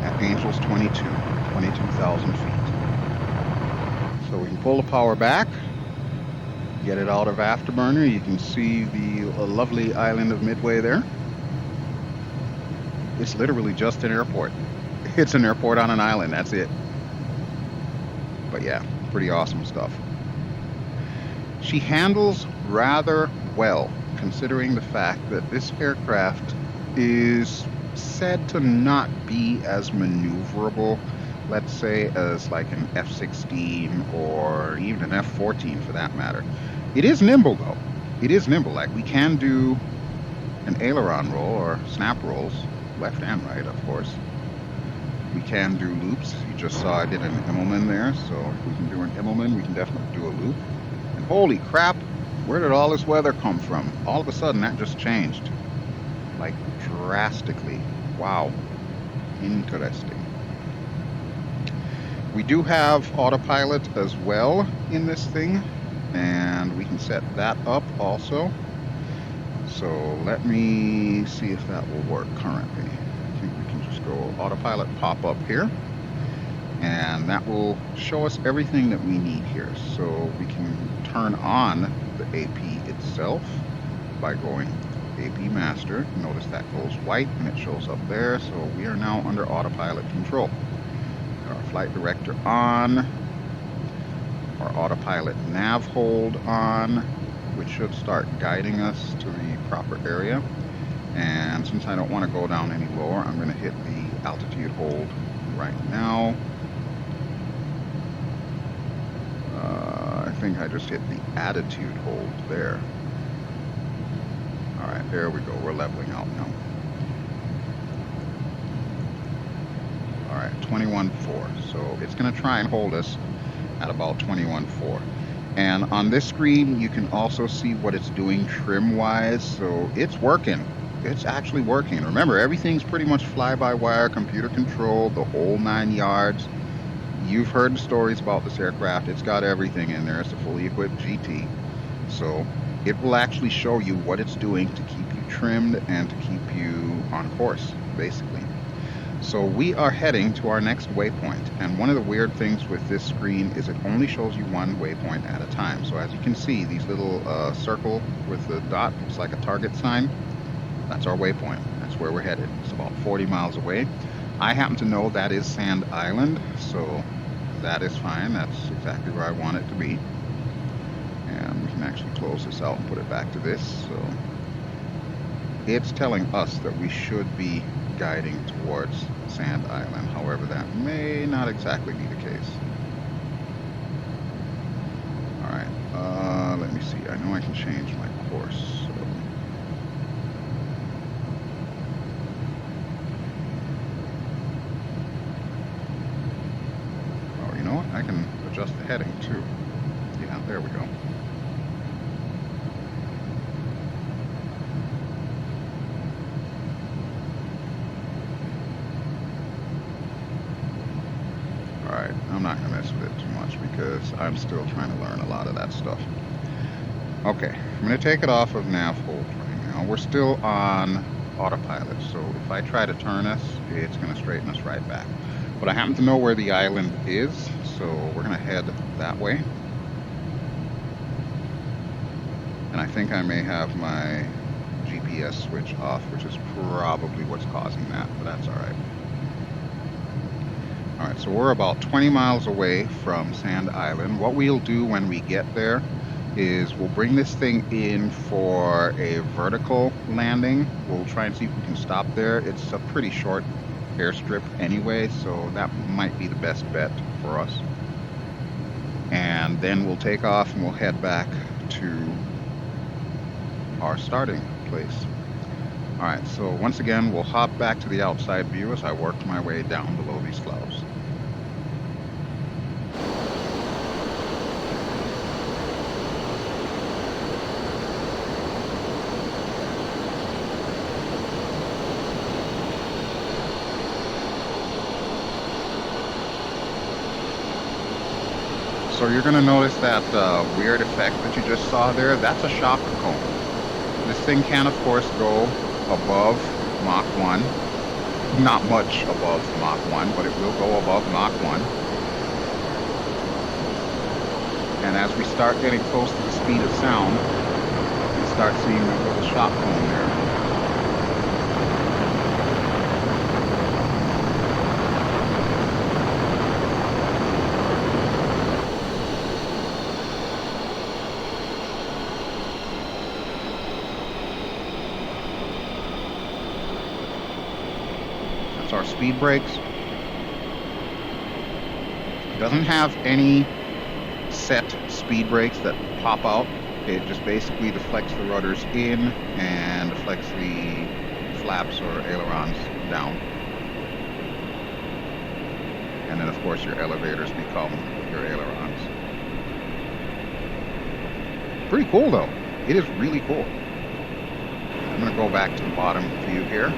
S1: at Angels 22,000 feet. So we can pull the power back, get it out of Afterburner. You can see the lovely island of Midway there. It's literally just an airport. It's an airport on an island, that's it. But yeah, pretty awesome stuff. She handles rather well, considering the fact that this aircraft is said to not be as maneuverable, let's say, as like an F-16 or even an F-14 for that matter. It is nimble though. It is nimble. Like, we can do an aileron roll or snap rolls, left and right, of course. We can do loops. You just saw I did an Immelman there, so if we can do an Immelman, we can definitely do a loop. And holy crap, where did all this weather come from? All of a sudden, that just changed. Like, drastically. Wow. Interesting. We do have autopilot as well in this thing, and we can set that up also. So let me see if that will work currently. I think we can just go autopilot pop up here, and that will show us everything that we need here. So we can turn on the AP itself by going AP master. Notice that goes white and it shows up there. So we are now under autopilot control. Got our flight director on, our autopilot nav hold on, which should start guiding us to the proper area. And since I don't want to go down any lower, I'm going to hit the altitude hold right now. I think I just hit the attitude hold there. Alright, there we go. We're leveling out now. Alright, 21.4. So it's going to try and hold us at about 21.4. And on this screen, you can also see what it's doing trim-wise. So it's working. It's actually working. Remember, everything's pretty much fly-by-wire, computer controlled, the whole 9 yards. You've heard the stories about this aircraft. It's got everything in there. It's a fully equipped GT. So it will actually show you what it's doing to keep you trimmed and to keep you on course, basically. So we are heading to our next waypoint, and one of the weird things with this screen is it only shows you one waypoint at a time. So as you can see, these little circle with the dot looks like a target sign. That's our waypoint. That's where we're headed. It's about 40 miles away. I happen to know that is Sand Island, so that is fine. That's exactly where I want it to be. And we can actually close this out and put it back to this. So it's telling us that we should be guiding towards Sand Island. However, that may not exactly be the case. Alright, let me see. I know I can change my course. So. Oh, you know what? I can adjust the heading too. Yeah, there we go. Alright, I'm not going to mess with it too much because I'm still trying to learn a lot of that stuff. Okay, I'm going to take it off of nav hold right now. We're still on autopilot, so if I try to turn us, it's going to straighten us right back. But I happen to know where the island is, so we're going to head that way. And I think I may have my GPS switch off, which is probably what's causing that, but that's alright. Alright, so we're about 20 miles away from Sand Island. What we'll do when we get there is we'll bring this thing in for a vertical landing. We'll try and see if we can stop there. It's a pretty short airstrip anyway, so that might be the best bet for us. And then we'll take off and we'll head back to our starting place. Alright, so once again, we'll hop back to the outside view as I work my way down below these clouds. So you're going to notice that weird effect that you just saw there. That's a shocker cone. This thing can, of course, go above Mach 1. Not much above Mach 1, but it will go above Mach 1. And as we start getting close to the speed of sound, you start seeing that little shot cone there. That's our speed brakes. It doesn't have any set speed brakes that pop out. It just basically deflects the rudders in and deflects the flaps or ailerons down. And then of course your elevators become your ailerons. Pretty cool though. It is really cool. I'm going to go back to the bottom view here.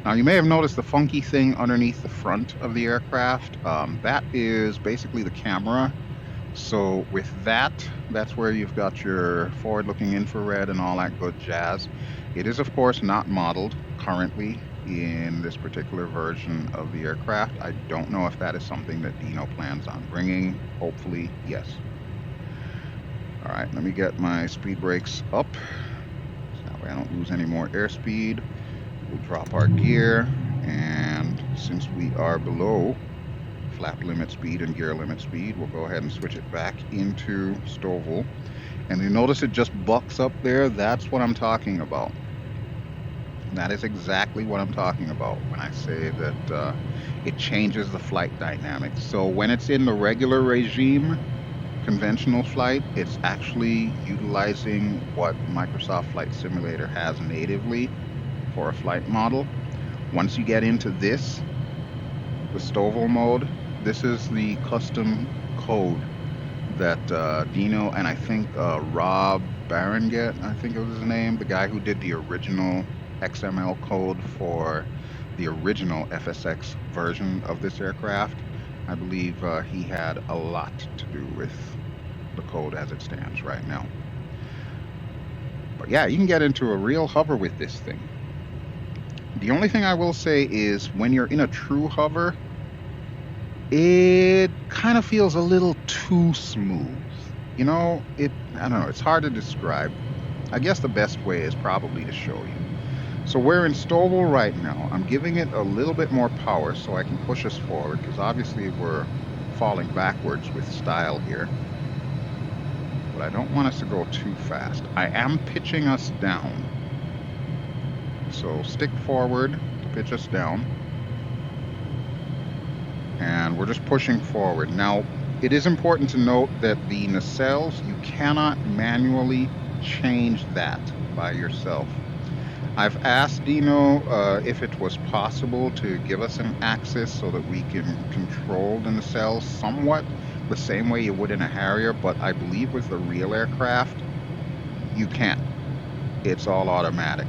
S1: Now you may have noticed the funky thing underneath the front of the aircraft. That is basically the camera. So with that, that's where you've got your forward-looking infrared and all that good jazz. It is of course not modeled currently in this particular version of the aircraft. I don't know if that is something that Dino plans on bringing. Hopefully, yes. All right, let me get my speed brakes up so that way I don't lose any more airspeed. We'll drop our gear, and since we are below flap limit speed and gear limit speed, we'll go ahead and switch it back into Stouffville. And you notice it just bucks up there. That's what I'm talking about. That is exactly what I'm talking about when I say that it changes the flight dynamics. So when it's in the regular regime, conventional flight, it's actually utilizing what Microsoft Flight Simulator has natively for a flight model. Once you get into this, the Stouffville mode, this is the custom code that Dino and I think Rob Barrenget, I think it was his name, the guy who did the original XML code for the original FSX version of this aircraft. I believe he had a lot to do with the code as it stands right now. But yeah, you can get into a real hover with this thing. The only thing I will say is when you're in a true hover, it kind of feels a little too smooth. You know, I don't know, it's hard to describe. I guess the best way is probably to show you. So we're in Stouffville right now. I'm giving it a little bit more power so I can push us forward, because obviously we're falling backwards with style here. But I don't want us to go too fast. I am pitching us down. So stick forward to pitch us down. And we're just pushing forward. Now, it is important to note that the nacelles, you cannot manually change that by yourself. I've asked Dino if it was possible to give us an axis so that we can control the nacelles somewhat the same way you would in a Harrier, but I believe with the real aircraft, you can't. It's all automatic.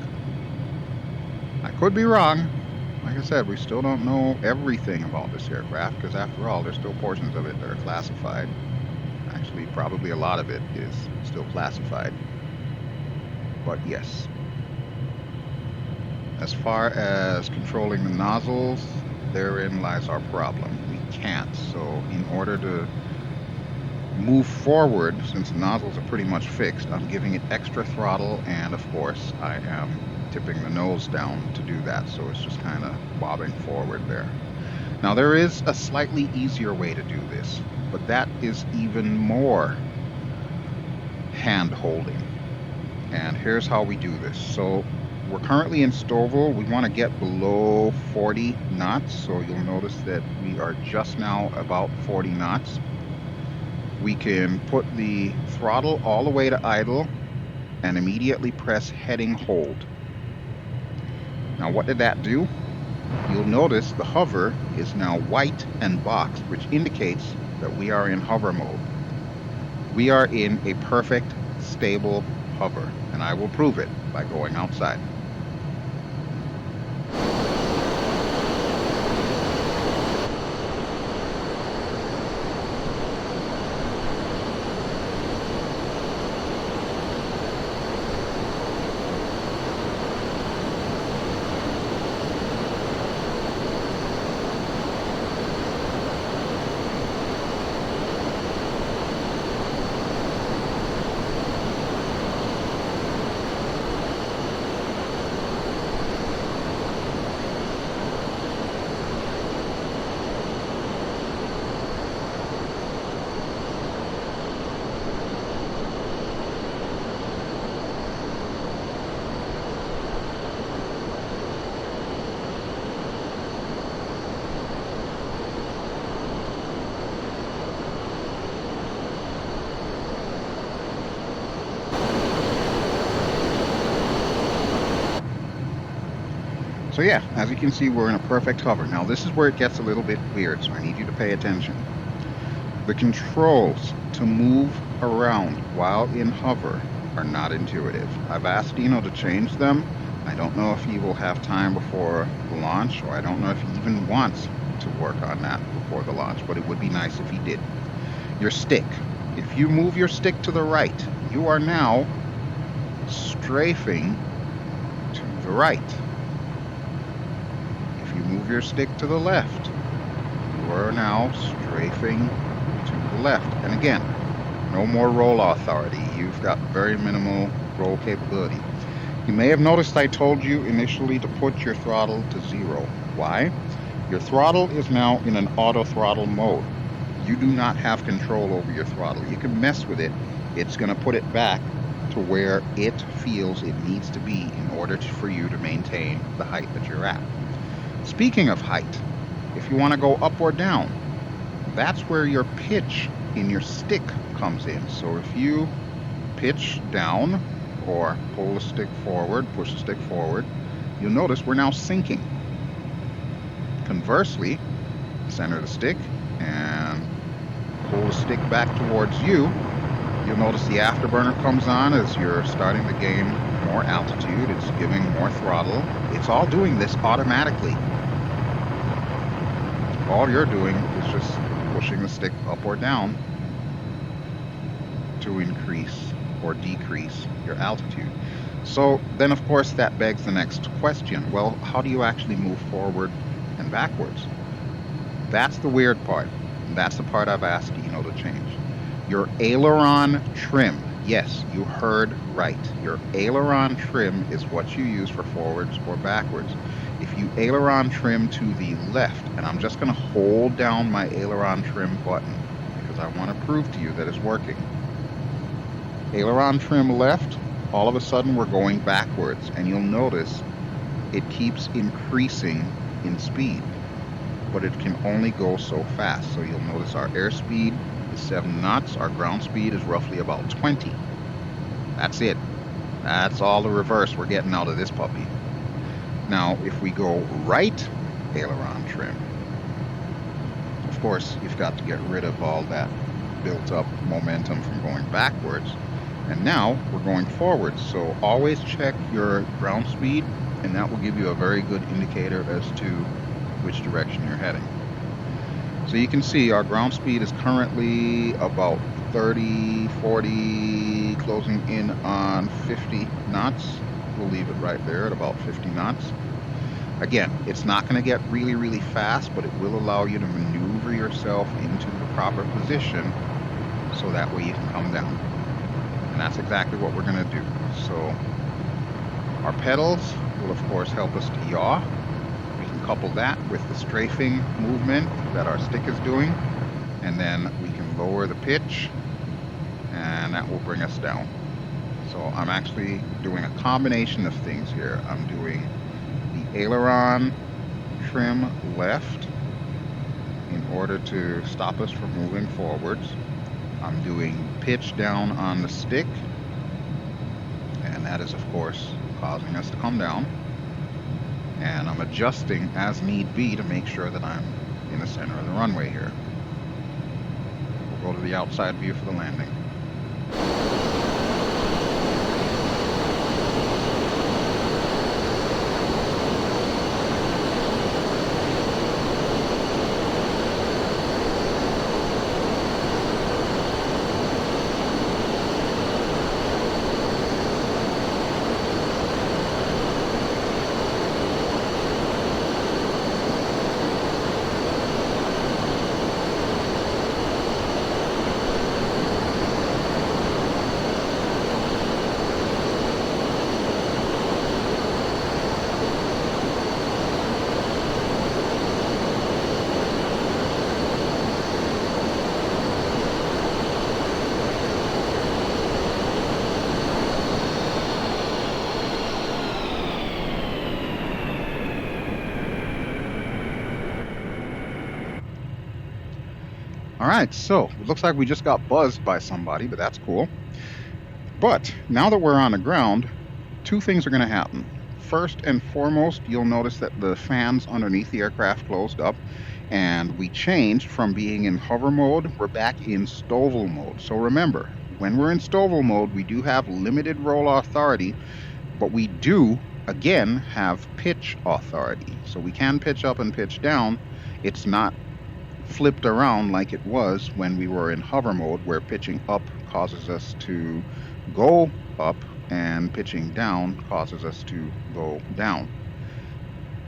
S1: I could be wrong. Like I said, we still don't know everything about this aircraft, because after all, there's still portions of it that are classified. Actually, probably a lot of it is still classified. But yes. As far as controlling the nozzles, therein lies our problem. We can't. So in order to move forward, since the nozzles are pretty much fixed, I'm giving it extra throttle, and of course I am tipping the nose down to do that, so it's just kind of bobbing forward there. Now there is a slightly easier way to do this, but that is even more hand holding. And here's how we do this. So we're currently in Stouffville. We want to get below 40 knots, so you'll notice that we are just now about 40 knots. We can put the throttle all the way to idle and immediately press heading hold. Now what did that do? You'll notice the hover is now white and boxed, which indicates that we are in hover mode. We are in a perfect, stable hover, and I will prove it by going outside. yeah, as you can see, we're in a perfect hover. Now this is where it gets a little bit weird, so I need you to pay attention. The controls to move around while in hover are not intuitive. I've asked Dino to change them. I don't know if he will have time before the launch, or I don't know if he even wants to work on that before the launch, but it would be nice if he did. Your stick. If you move your stick to the right, you are now strafing to the right. If you move your stick to the left, you are now strafing to the left. And again, no more roll authority. You've got very minimal roll capability. You may have noticed I told you initially to put your throttle to 0. Why? Your throttle is now in an auto throttle mode. You do not have control over your throttle. You can mess with it. It's going to put it back to where it feels it needs to be in order for you to maintain the height that you're at. Speaking of height, if you want to go up or down, that's where your pitch in your stick comes in. So if you pitch down or pull the stick forward, push the stick forward, you'll notice we're now sinking. Conversely, center the stick and pull the stick back towards you, you'll notice the afterburner comes on as you're starting to gain more altitude. It's giving more throttle. It's all doing this automatically. All you're doing is just pushing the stick up or down to increase or decrease your altitude. So then, of course, that begs the next question. Well, how do you actually move forward and backwards? That's the weird part. That's the part I've asked Dino to change. Your aileron trim. Yes, you heard right. Your aileron trim is what you use for forwards or backwards. If you aileron trim to the left, and I'm just going to hold down my aileron trim button because I want to prove to you that it's working. Aileron trim left, all of a sudden we're going backwards, and you'll notice it keeps increasing in speed, but it can only go so fast. So you'll notice our airspeed is 7 knots, our ground speed is roughly about 20. That's it. That's all the reverse we're getting out of this puppy. Now, if we go right aileron trim, of course, you've got to get rid of all that built up momentum from going backwards. And now we're going forward. So always check your ground speed, and that will give you a very good indicator as to which direction you're heading. So you can see our ground speed is currently about 30, 40, closing in on 50 knots. We'll leave it right there at about 50 knots. Again, it's not going to get really, really fast, but it will allow you to maneuver yourself into the proper position so that way you can come down. And that's exactly what we're going to do. So our pedals will, of course, help us to yaw. We can couple that with the strafing movement that our stick is doing, and then we can lower the pitch, and that will bring us down. So I'm actually doing a combination of things here. I'm doing the aileron trim left in order to stop us from moving forwards. I'm doing pitch down on the stick, and that is, of course, causing us to come down. And I'm adjusting as need be to make sure that I'm in the center of the runway here. We'll go to the outside view for the landing. All right, so it looks like we just got buzzed by somebody, but that's cool. But now that we're on the ground, two things are going to happen. first and foremost, you'll notice that the fans underneath the aircraft closed up, and we changed from being in hover mode, we're back in STOVL mode. So remember, when we're in STOVL mode, we do have limited roll authority, but we do, again, have pitch authority. So we can pitch up and pitch down. It's not flipped around like it was when we were in hover mode, where pitching up causes us to go up and pitching down causes us to go down.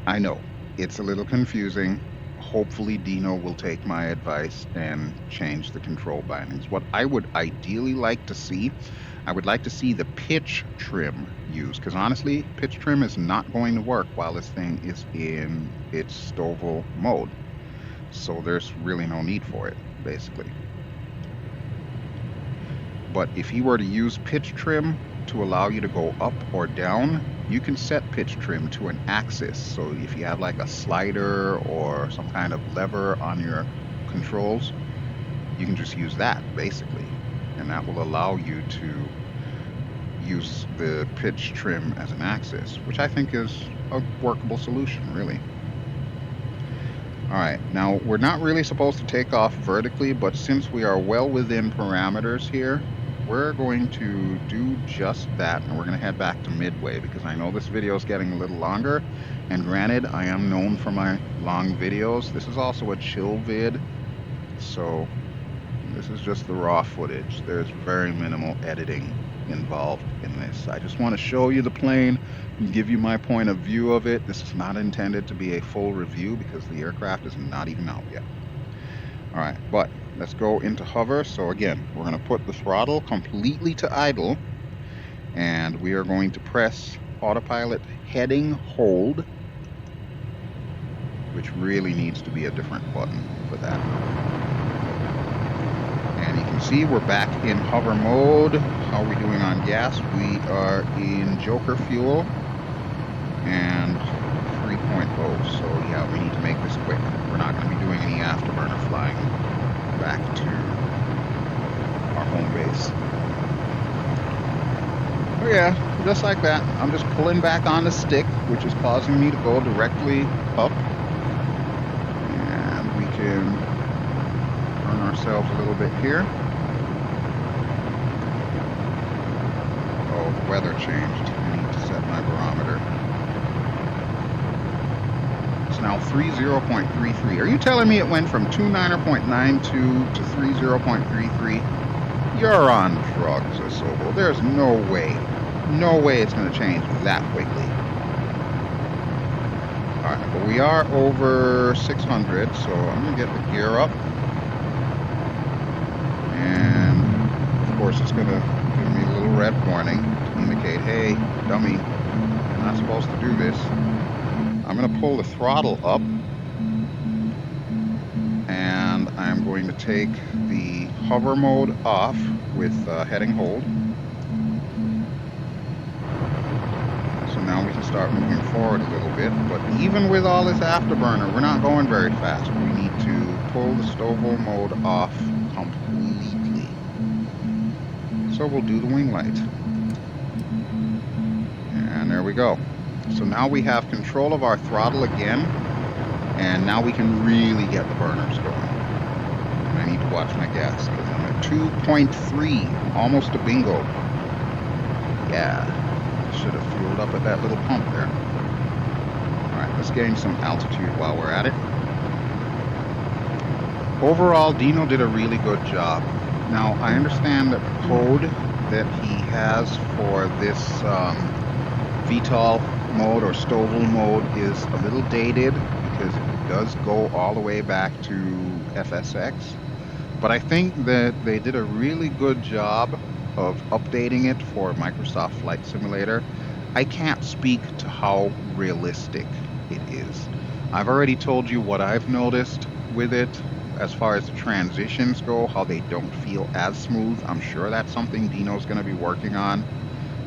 S1: I know it's a little confusing. Hopefully Dino will take my advice and change the control bindings. What I would ideally like to see, I would like to see the pitch trim used, because honestly, pitch trim is not going to work while this thing is in its STOVL mode. So there's really no need for it, basically. But if you were to use pitch trim to allow you to go up or down, you can set pitch trim to an axis. So if you have like a slider or some kind of lever on your controls, you can just use that basically. And that will allow you to use the pitch trim as an axis, which I think is a workable solution, really. All right, now we're not really supposed to take off vertically, but since we are well within parameters here, we're going to do just that, and we're going to head back to Midway, because I know this video is getting a little longer, and granted, I am known for my long videos. This is also a chill vid, so this is just the raw footage. There's very minimal editing involved in this. I just want to show you the plane and give you my point of view of it. This is not intended to be a full review because the aircraft is not even out yet. All right, but let's go into hover. So again, we're going to put the throttle completely to idle, and we are going to press autopilot heading hold, which really needs to be a different button for that. And you can see we're back in hover mode. How are we doing on gas? We are in Joker fuel and 3.0. So yeah, we need to make this quick. We're not going to be doing any afterburner flying back to our home base. Oh yeah, just like that. I'm just pulling back on the stick, which is causing me to go directly up. And we can turn ourselves a little bit here. Oh, the weather changed. I need to set my barometer. It's now 30.33. Are you telling me it went from 29.92 to 30.33? You're on drugs, Asobo. There's no way it's going to change that quickly. Alright, but we are over 600, so I'm going to get the gear up. And of course it's going to give me a little red warning to indicate, hey, dummy, you're not supposed to do this. I'm going to pull the throttle up, and I'm going to take the hover mode off with heading hold. So now we can start moving forward a little bit, but even with all this afterburner, we're not going very fast. We need to pull the STOVL mode off completely. So we'll do the wing light. And there we go. So now we have control of our throttle again, and now we can really get the burners going. And I need to watch my gas because I'm at 2.3, almost a bingo. Yeah, should have fueled up at that little pump there. Alright, let's gain some altitude while we're at it. Overall, Dino did a really good job. Now, I understand that the code that he has for this VTOL mode or STOVL mode is a little dated because it does go all the way back to FSX. But I think that they did a really good job of updating it for Microsoft Flight Simulator. I can't speak to how realistic it is. I've already told you what I've noticed with it as far as the transitions go, how they don't feel as smooth. I'm sure that's something Dino's going to be working on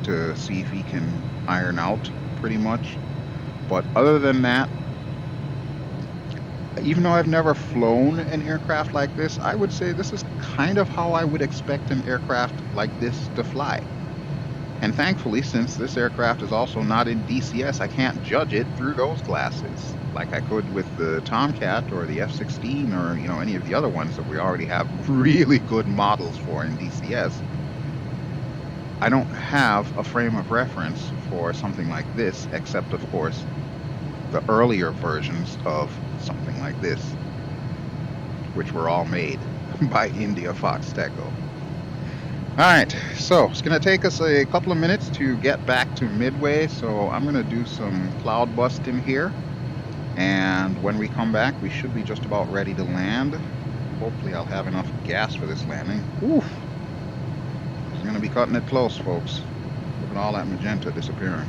S1: to see if he can iron out pretty much. But other than that, even though I've never flown an aircraft like this, I would say this is kind of how I would expect an aircraft like this to fly. And thankfully, since this aircraft is also not in DCS, I can't judge it through those glasses like I could with the Tomcat or the F-16 or, you know, any of the other ones that we already have really good models for in DCS. I don't have a frame of reference for something like this, except, of course, the earlier versions of something like this, which were all made by IndiaFoxtEcho. All right, so it's going to take us a couple of minutes to get back to Midway, so I'm going to do some cloud busting here, and when we come back, we should be just about ready to land. Hopefully I'll have enough gas for this landing. Oof. It's going to be cutting it close, folks. Look at all that magenta disappearing.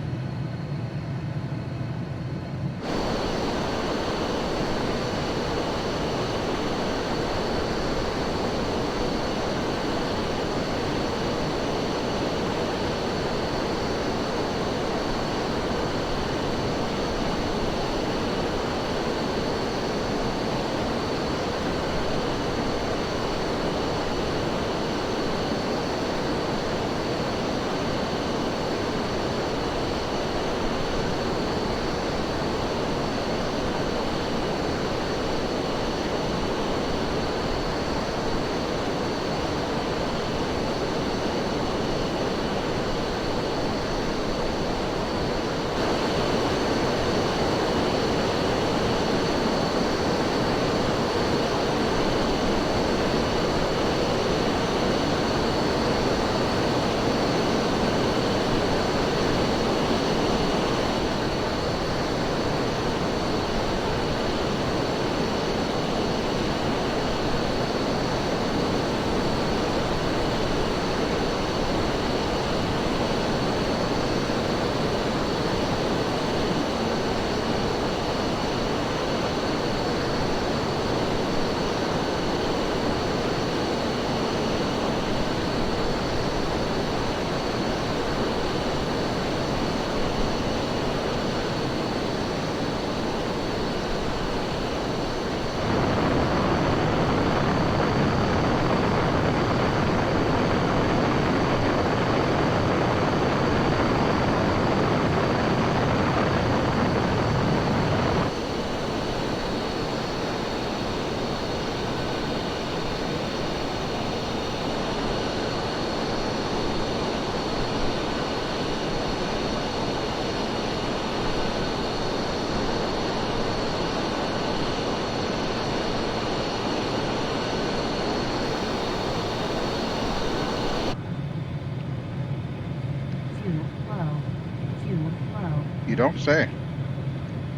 S1: You don't say.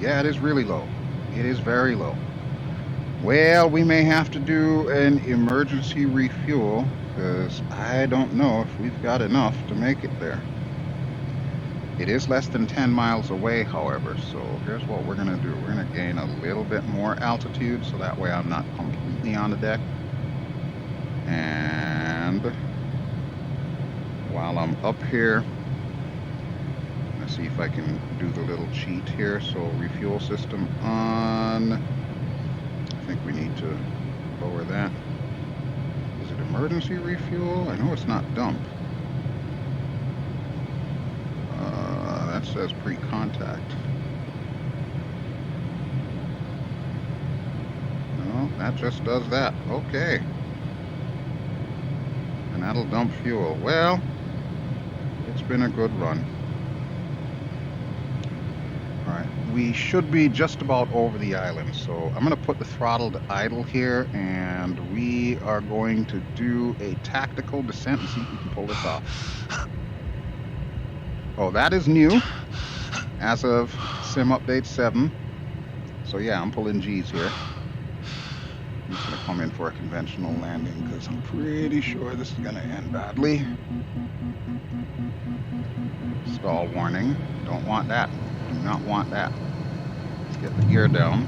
S1: Yeah, it is really low. It is very low. Well, we may have to do an emergency refuel, because I don't know if we've got enough to make it there. It is less than 10 miles away, however, so here's what we're going to do. We're going to gain a little bit more altitude, so that way I'm not completely on the deck. And while I'm up here, let's see if I can do the little cheat here. So refuel system on. I think we need to lower that. Is it emergency refuel? I know it's not dump. That says pre-contact. No, that just does that. Okay. And that'll dump fuel. Well, it's been a good run. Alright, we should be just about over the island, so I'm going to put the throttle to idle here, and we are going to do a tactical descent and see if we can pull this off. Oh, that is new as of Sim Update 7. So yeah, I'm pulling G's here. I'm just going to come in for a conventional landing because I'm pretty sure this is going to end badly. Stall warning. Don't want that. Do not want that. Let's get the gear down.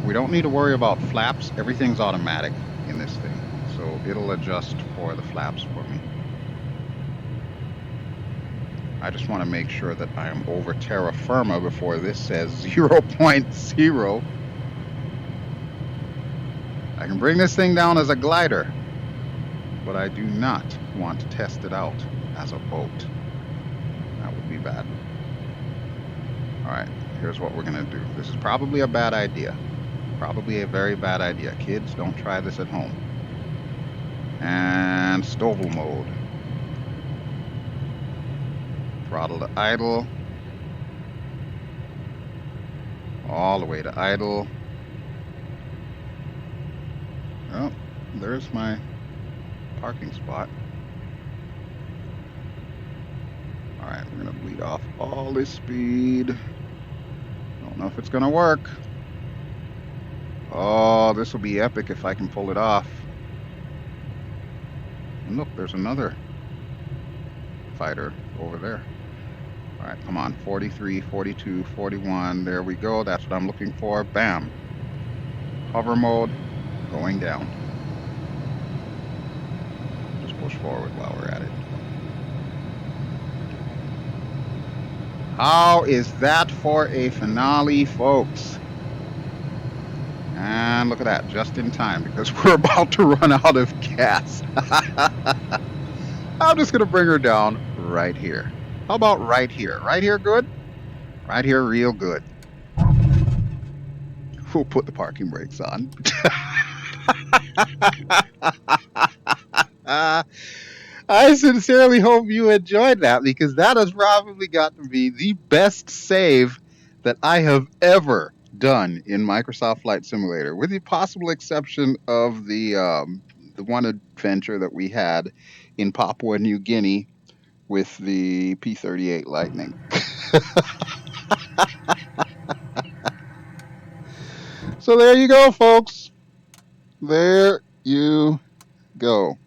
S1: We don't need to worry about flaps. Everything's automatic in this thing. So it'll adjust for the flaps for me. I just want to make sure that I am over terra firma before this says 0.0. I can bring this thing down as a glider, but I do not want to test it out as a boat. That would be bad. All right, here's what we're gonna do. This is probably a bad idea. Probably a very bad idea. Kids, don't try this at home. And Stovall mode. Throttle to idle. All the way to idle. Oh, there's my parking spot. All right, we're gonna bleed off all this speed. Don't know if it's gonna work. Oh, this will be epic if I can pull it off. And look, there's another fighter over there. All right, come on, 43, 42, 41. There we go. That's what I'm looking for. Bam. Hover mode, going down. Just push forward while we're at it. How is that for a finale, folks? And look at that, just in time, because we're about to run out of gas. I'm just gonna bring her down right here. How about right here? Right here good? Right here real good. We'll put the parking brakes on. I sincerely hope you enjoyed that, because that has probably got to be the best save that I have ever done in Microsoft Flight Simulator, with the possible exception of the one adventure that we had in Papua New Guinea with the P-38 Lightning. So there you go, folks. There you go.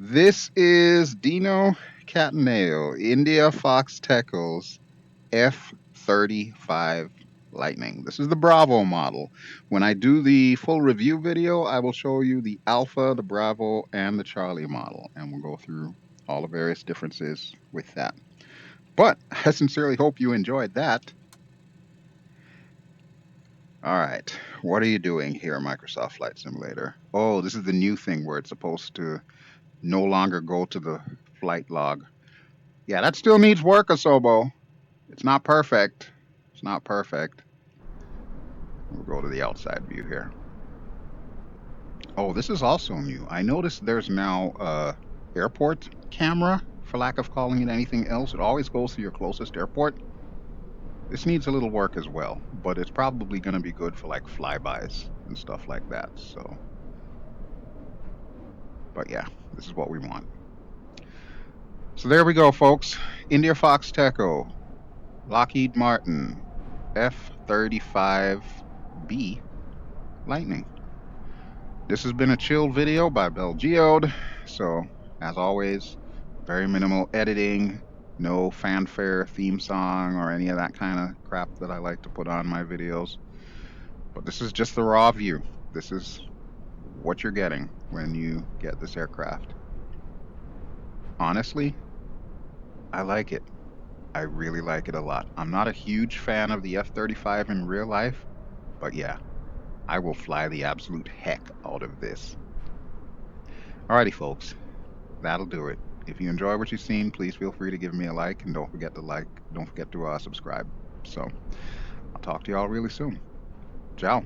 S1: This is Dino Cattaneo, IndiaFoxtEcho's F-35 Lightning. This is the Bravo model. When I do the full review video, I will show you the Alpha, the Bravo, and the Charlie model, and we'll go through all the various differences with that. But I sincerely hope you enjoyed that. All right, what are you doing here, Microsoft Flight Simulator? Oh, this is the new thing where it's supposed to no longer go to the flight log. Yeah, that still needs work, Asobo. It's not perfect. It's not perfect. We'll go to the outside view here. Oh, this is also new. I noticed there's now a airport camera, for lack of calling it anything else. It always goes to your closest airport. This needs a little work as well, but it's probably going to be good for like flybys and stuff like that. So, but yeah, this is what we want. So there we go, folks. IndiaFoxtEcho, Lockheed Martin, F-35B Lightning. This has been a chill video by BelGeode. So, as always, very minimal editing, no fanfare theme song or any of that kind of crap that I like to put on my videos. But this is just the raw view. This is what you're getting when you get this aircraft. Honestly, I like it. I really like it a lot. I'm not a huge fan of the F-35 in real life, but yeah, I will fly the absolute heck out of this. Alrighty, folks, that'll do it. If you enjoy what you've seen, please feel free to give me a like, and don't forget to subscribe. So, I'll talk to y'all really soon. Ciao.